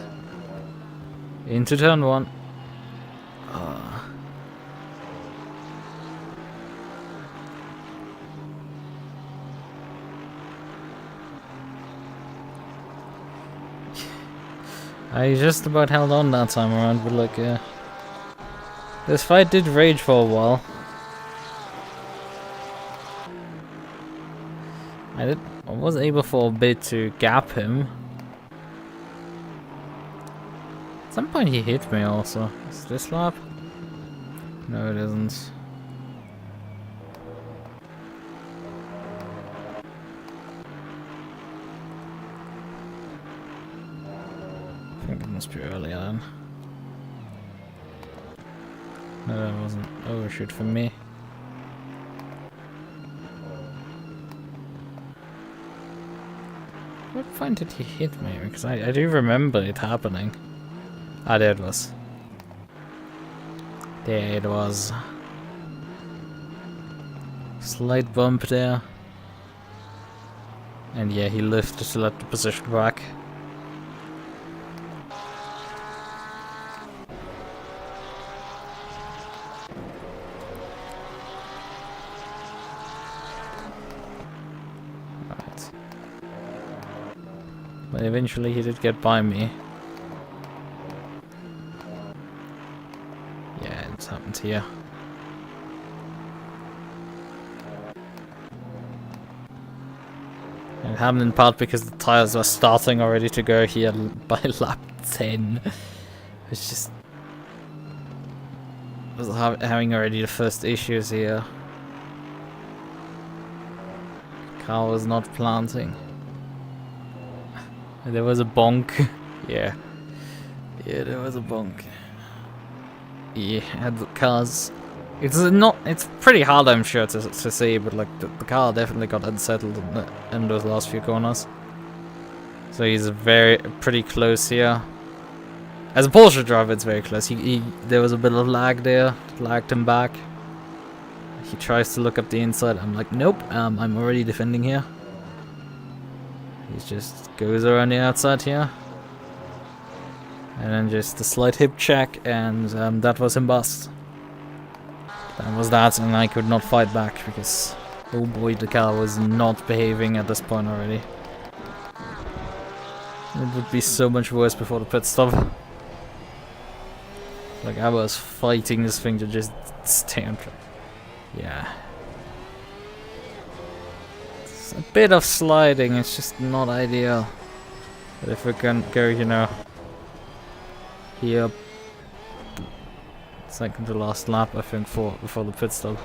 Into turn 1. I just about held on that time around, but look, this fight did rage for a while. I was able for a bit to gap him. At some point he hit me also. Is this lap? No, it isn't. I think it must be earlier then. No, that wasn't overshoot for me. What point did he hit me? Because I do remember it happening. Ah, there it was. There it was. Slight bump there. And yeah, he lifted to let the position back. Right. But eventually he did get by me. Yeah, it's happened here. It happened in part because the tires were starting already to go here by lap 10. It's just... I was having already the first issues here. Car was not planting. There was a bonk. Yeah. Yeah, there was a bonk. Yeah, the cars. It's pretty hard, I'm sure, to see, but like the car definitely got unsettled in those last few corners. So he's pretty close here. As a Porsche driver, it's very close. There was a bit of lag there, lagged him back. He tries to look up the inside. I'm like, nope, I'm already defending here. He just goes around the outside here. And then just a slight hip check, and that was him bust. That was that, and I could not fight back because, oh boy, the car was not behaving at this point already. It would be so much worse before the pit stop. Like, I was fighting this thing to just stay on track. Yeah. It's a bit of sliding, it's just not ideal. But if we can go, you know, here, second to last lap, I think, before the pit stop.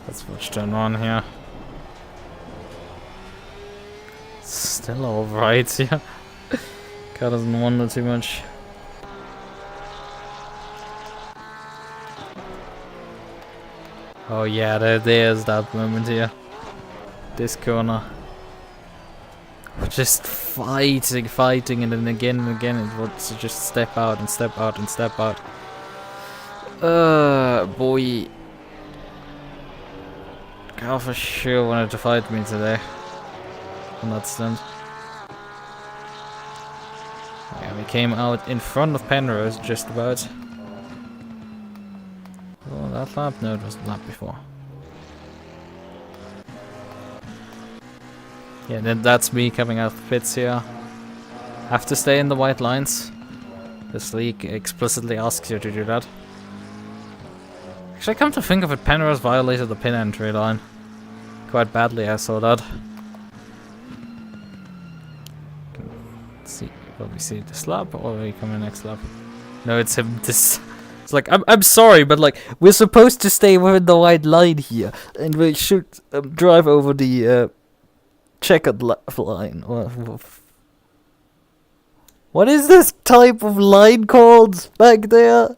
Let's watch turn one here. Still alright, yeah. Car doesn't wander too much. Oh yeah, there's that moment here. This corner. Just fighting, and then again and again it wants to just step out and step out and step out. Boy. Car for sure wanted to fight me today. On that stunt. Yeah, we came out in front of Penrose just about. Oh, that lap? No, it was the lap before. Yeah, then that's me coming out of the pits here. Have to stay in the white lines. This league explicitly asks you to do that. Actually, come to think of it, Penrose violated the pin entry line. Quite badly, I saw that. See, will we see this lap, or will we come in next lap? No, it's him. It's like, I'm sorry, but like, we're supposed to stay within the white line here, and we should drive over the checkered line. What is this type of line called back there?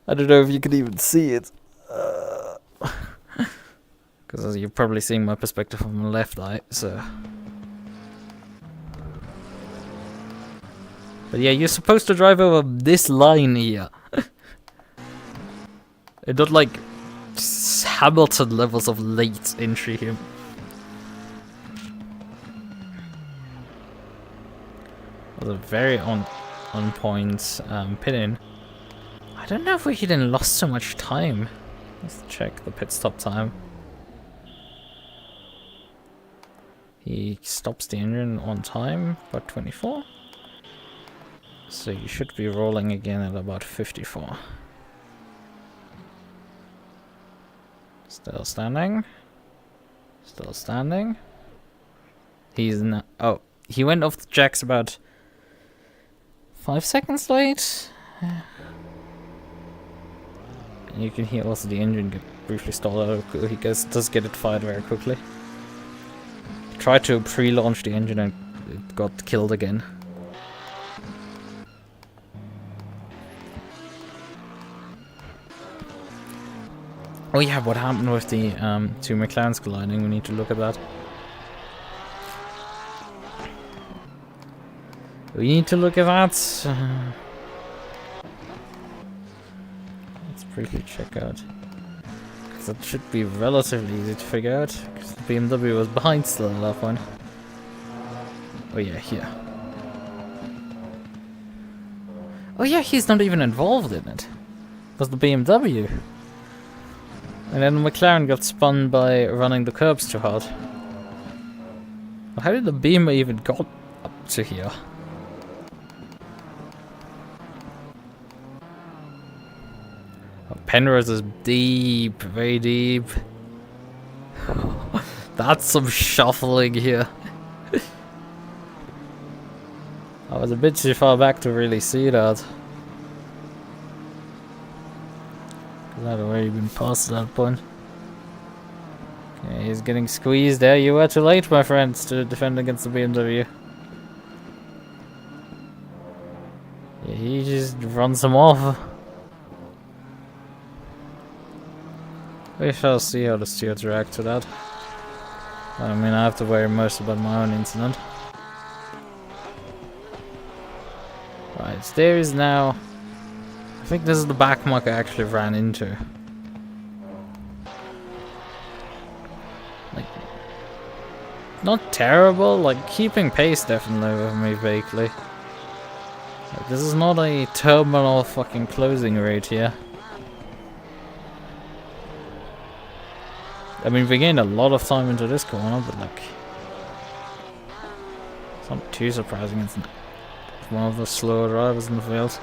I don't know if you can even see it. Because you're probably seeing my perspective from the left eye, so. But yeah, you're supposed to drive over this line here. It not like Hamilton levels of late entry here. Was a very on point pit in. I don't know if we didn't lost so much time. Let's check the pit stop time. He stops the engine on time, about 24. So you should be rolling again at about 54. Still standing. Still standing. He's not. Oh, he went off the jacks about 5 seconds late. And you can hear also the engine get briefly stalled out. He does get it fired very quickly. Tried to pre-launch the engine and it got killed again. Oh yeah, what happened with the two McLarens colliding? We need to look at that. We need to look at that. Let's briefly check out. Because that should be relatively easy to figure out. Because the BMW was behind still at that point. Oh yeah, here. Oh yeah, he's not even involved in it. It was the BMW. And then the McLaren got spun by running the curbs too hard. But how did the Beamer even got up to here? Oh, Penrose is deep, very deep. That's some shuffling here. I was a bit too far back to really see that. I'd already been past that point. Okay, he's getting squeezed there. You were too late, my friends, to defend against the BMW. Yeah, he just runs him off. We shall see how the stewards react to that. I mean, I have to worry most about my own incident. Right, there is now... I think this is the back mark I actually ran into. Like... Not terrible, like keeping pace definitely with me vaguely. Like, this is not a terminal fucking closing rate here. I mean, we gained a lot of time into this corner, but like... It's not too surprising, it's one of the slower drivers in the field.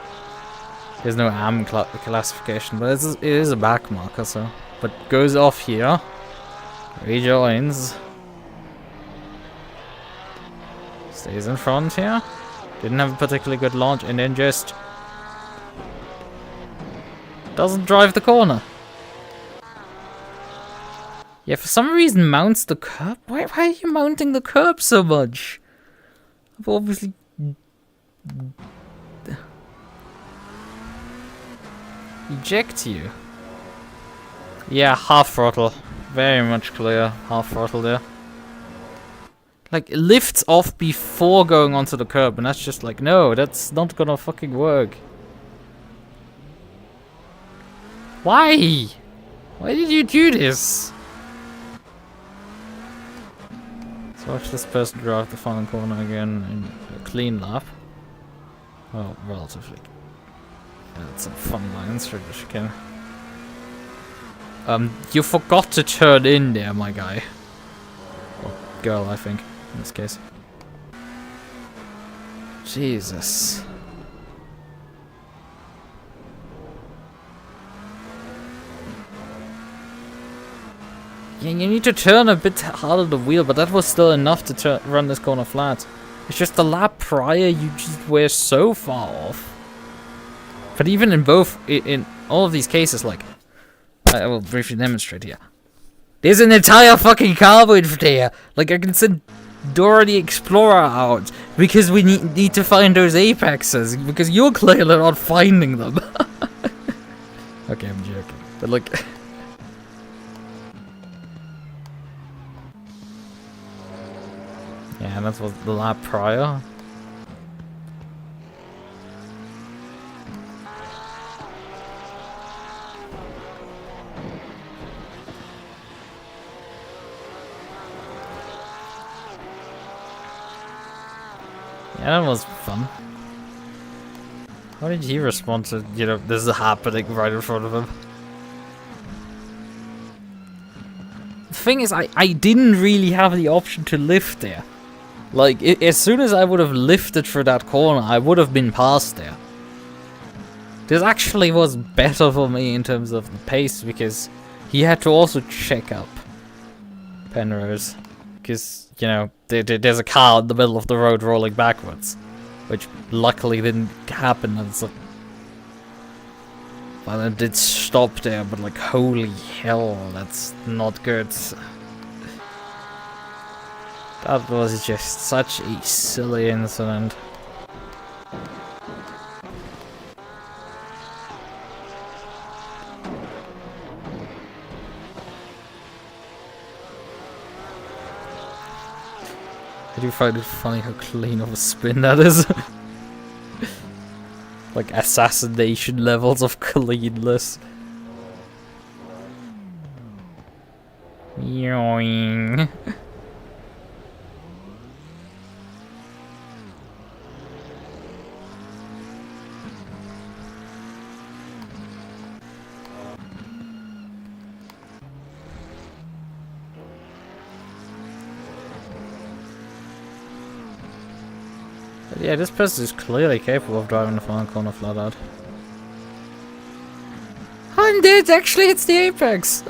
There's no AM classification, but it is a back marker, so... But goes off here. Rejoins. Stays in front here. Didn't have a particularly good launch, and then just... doesn't drive the corner. Yeah, for some reason mounts the curb. Why are you mounting the curb so much? I've obviously... Eject you. Yeah, half throttle. Very much clear. Half throttle there. Like, it lifts off before going onto the curb, and that's just like, no, that's not gonna fucking work. Why? Why did you do this? So watch this person drive the final corner again in a clean lap. Well, relatively. That's some fun lines through the chicane. You forgot to turn in there, my guy. Or girl, I think, in this case. Jesus. Yeah, you need to turn a bit harder the wheel, but that was still enough to run this corner flat. It's just the lap prior, you just were so far off. But even in in all of these cases, like, I will briefly demonstrate here. There's an entire fucking carbide there. Like, I can send Dora the Explorer out because we need to find those apexes because you're clearly not finding them. Okay, I'm joking, but like. Yeah, that was the lap prior. Yeah, that was fun. How did he respond to, you know, this is happening right in front of him? The thing is, I didn't really have the option to lift there. Like, as soon as I would have lifted through that corner, I would have been past there. This actually was better for me in terms of the pace, because he had to also check up Penrose. Because, you know, there's a car in the middle of the road rolling backwards. Which luckily didn't happen. And so, well, it did stop there, but like, holy hell, that's not good. That was just such a silly incident. I do find it funny how clean of a spin that is. Like assassination levels of cleanness. Yoing. Yeah, this person is clearly capable of driving the final corner flat out. And it actually hits the apex!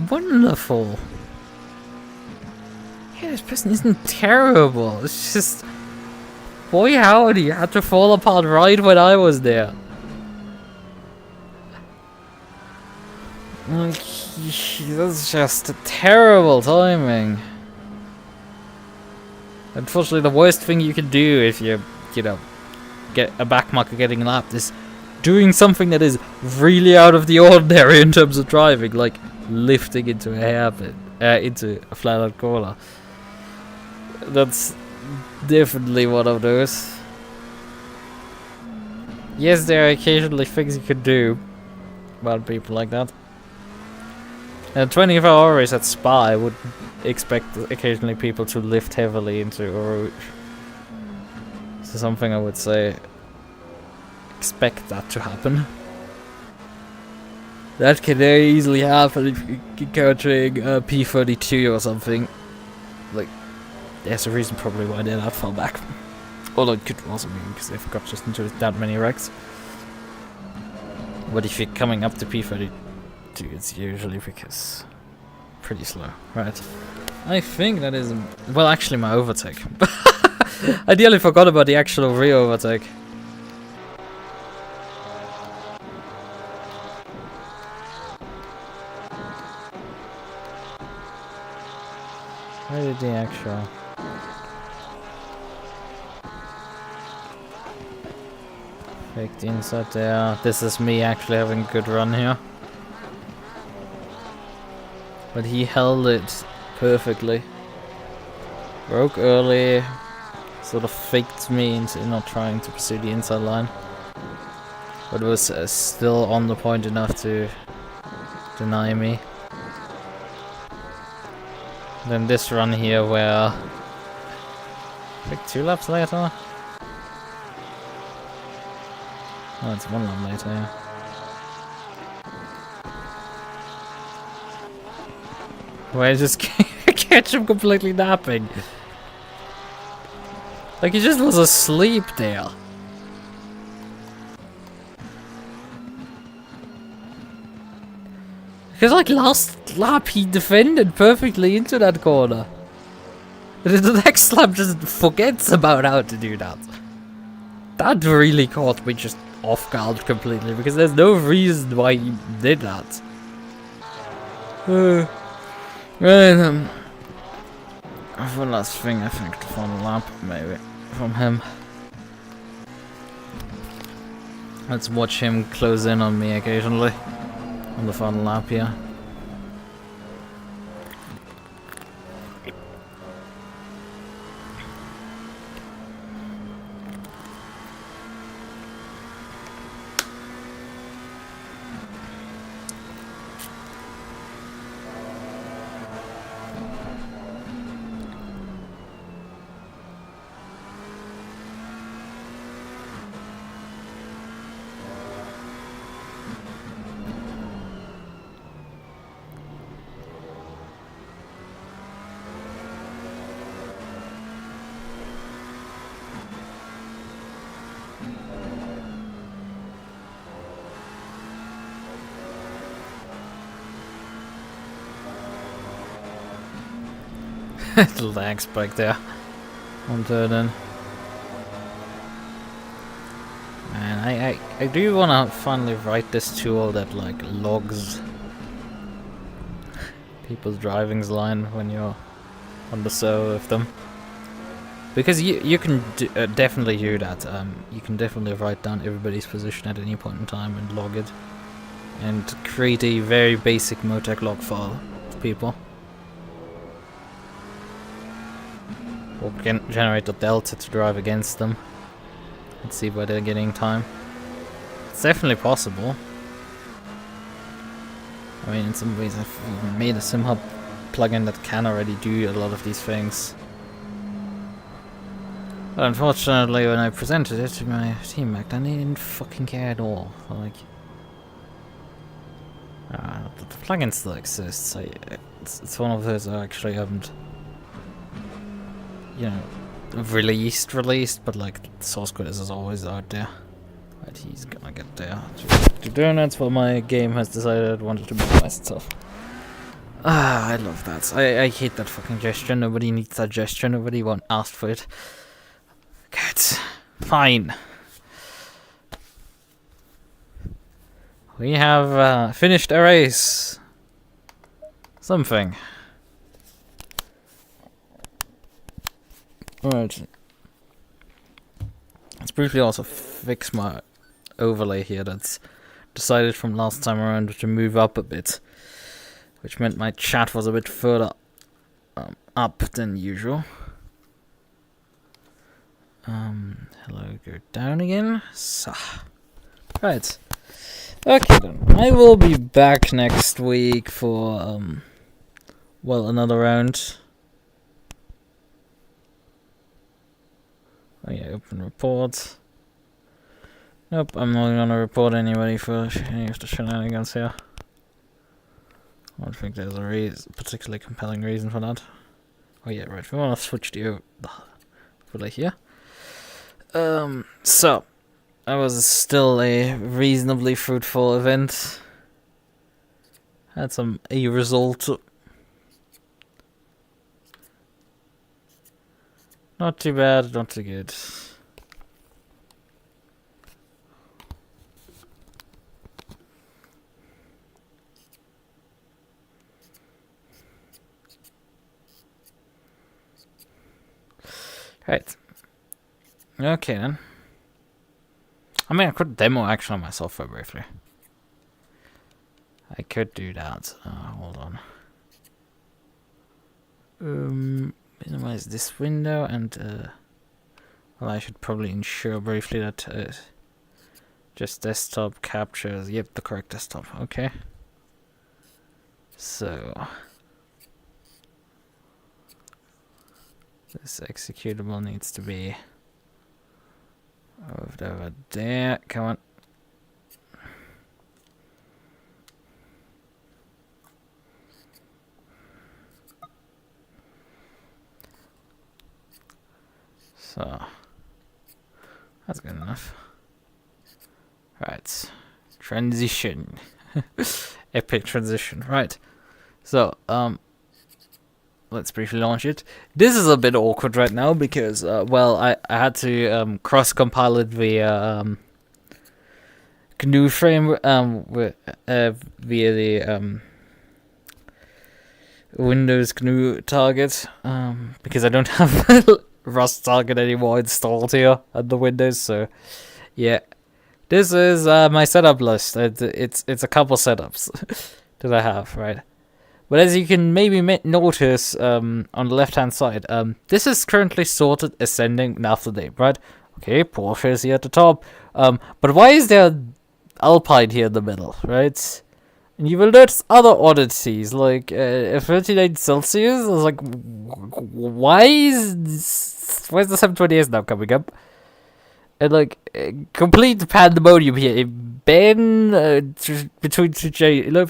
Wonderful! Yeah, this person isn't terrible, it's just... Boy howdy, you had to fall apart right when I was there. Like, that's just terrible timing. Unfortunately, the worst thing you can do if you know, get a backmarker getting lapped is doing something that is really out of the ordinary in terms of driving, like lifting into a hairpin, into a flat-out corner. That's definitely one of those. Yes, there are occasionally things you could do about people like that. And 24 hours at Spa, I would expect occasionally people to lift heavily into a route. So something I would say, expect that to happen. That can very easily happen if you're encountering a P32 or something. Like, there's a reason probably why they're that far back. Although it could also be because they've got just into that many wrecks. But if you're coming up to P32, it's usually because pretty slow, right? I think that is, well, actually my overtake. I nearly forgot about the actual rear overtake. Where did the actual? Fake the inside there. This is me actually having a good run here. But he held it perfectly. Broke early. Sort of faked me into not trying to pursue the inside line. But was still on the point enough to deny me. Then this run here where... like 2 laps later? Oh, it's 1 lap later, yeah. Where I just catch him completely napping. Like he just was asleep there. Because like last lap he defended perfectly into that corner. And the next lap just forgets about how to do that. That really caught me just off guard completely because there's no reason why he did that. Right, one last thing, I think, the final lap, maybe, from him. Let's watch him close in on me occasionally, on the final lap here. The lag spike there on third in. And I do wanna finally write this tool that like logs people's driving's line when you're on the server with them. Because you can definitely do that. You can definitely write down everybody's position at any point in time and log it. And create a very basic Motec log file for people. Or generate the delta to drive against them. Let's see where they're getting time. It's definitely possible. I mean, in some ways I've made a SimHub plugin that can already do a lot of these things. But unfortunately, when I presented it to my team back then, they didn't fucking care at all. Like, the plugin still exists. It's one of those I actually haven't, you know, released, but like the source code is always out there. But he's gonna get there to do that's what my game has decided I wanted to build myself. I love that. I hate that fucking gesture. Nobody needs that gesture. Nobody asked for it. Good. Fine. We have finished a race. Something. Right. Let's briefly also fix my overlay here. That's decided from last time around to move up a bit, which meant my chat was a bit further up than usual. Hello, go down again. So, right. Okay then. I will be back next week for well, another round. Oh yeah, open report. Nope, I'm not gonna report anybody for any of the shenanigans here. I don't think there's a particularly compelling reason for that. Oh yeah, right, we wanna switch the overlay here. So, that was still a reasonably fruitful event. Had a result. Not too bad, not too good. Right. Okay then. I mean, I could demo action on myself for briefly. I could do that. Hold on. Minimize this window and well, I should probably ensure briefly that just desktop captures. Yep, the correct desktop. Okay. So this executable needs to be over there. Come on. So that's good enough. Right. Transition. Epic transition. Right. So, let's briefly launch it. This is a bit awkward right now because, well, I had to cross-compile it via GNU frame via the Windows GNU target because I don't have Rust target anymore installed here on the Windows. So, yeah, this is my setup list. It's a couple setups that I have, right? But as you can maybe notice on the left-hand side, this is currently sorted ascending after name, right? Okay, Porsche is here at the top. But why is there Alpine here in the middle, right? And you will notice other oddities, like 39 Celsius. I was like, why is the 720S now coming up? And like, complete pandemonium here. A Ben between two J.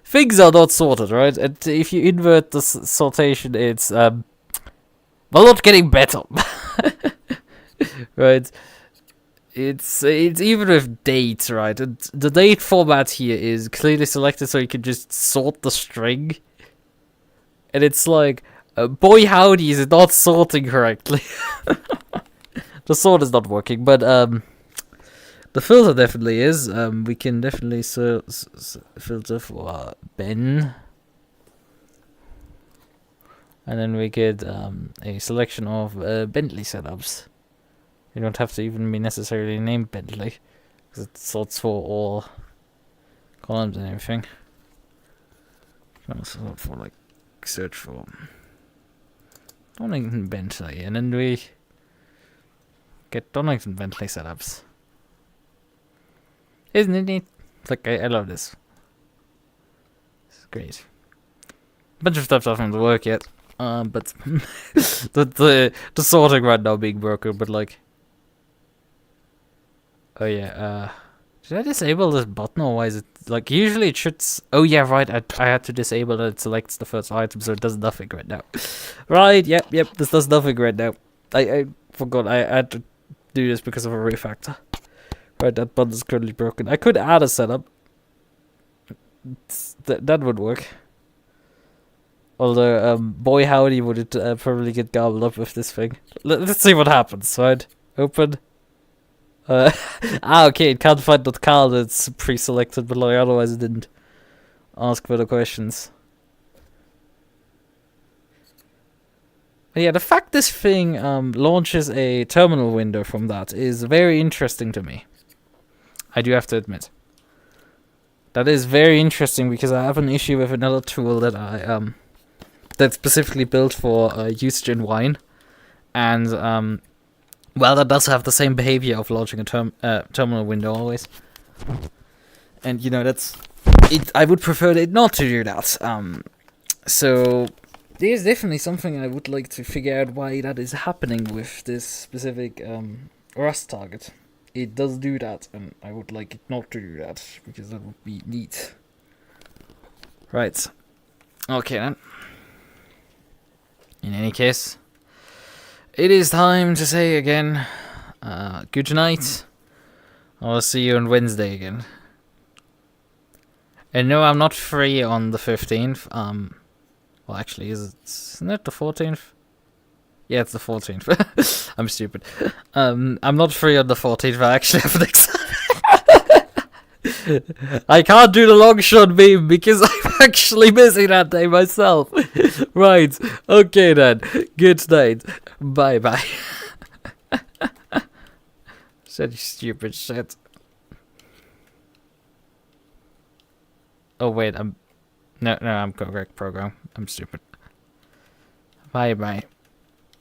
Things are not sorted, right? And if you invert the sortation, it's well, not getting better, right? It's even with dates, right? And the date format here is clearly selected, so you can just sort the string. And it's like, boy howdy, is it not sorting correctly? The sort is not working, but the filter definitely is. We can definitely filter for Ben. And then we get a selection of Bentley setups. You don't have to even be necessarily named Bentley, because it sorts for all columns and everything. You can also sort for, like, search for Donington Bentley, and then we get Donington Bentley setups. Isn't it neat? Like, I love this. It's great. A bunch of stuff doesn't work yet, but the sorting right now being broken, but like, oh yeah, did I disable this button, or why is it, like, usually it should, oh yeah, right, I had to disable that it selects the first item, so it does nothing right now. Right, yep, this does nothing right now. I forgot, I had to do this because of a refactor. Right, that button is currently broken. I could add a setup. That would work. Although, boy howdy would it probably get gobbled up with this thing. Let's see what happens, right? Open. Okay, it can't find that car that's pre-selected below, otherwise it didn't ask further questions. But yeah, the fact this thing launches a terminal window from that is very interesting to me. I do have to admit. That is very interesting because I have an issue with another tool that I that's specifically built for usage in wine, and well, that does have the same behavior of launching a terminal window always. And you know that's it. I would prefer it not to do that. So there's definitely something I would like to figure out why that is happening with this specific Rust target. It does do that, and I would like it not to do that, because that would be neat. Right. Okay then. In any case, it is time to say again, good night. I'll see you on Wednesday again. And no, I'm not free on the 15th. Well, actually, isn't it the 14th? Yeah, it's the 14th. I'm stupid. I'm not free on the 14th. I actually have an exam. I can't do the long shot beam because I'm actually busy that day myself. Right. Okay then. Good night. Bye bye. Such stupid shit. Oh wait, no, I'm correct program. I'm stupid. Bye bye.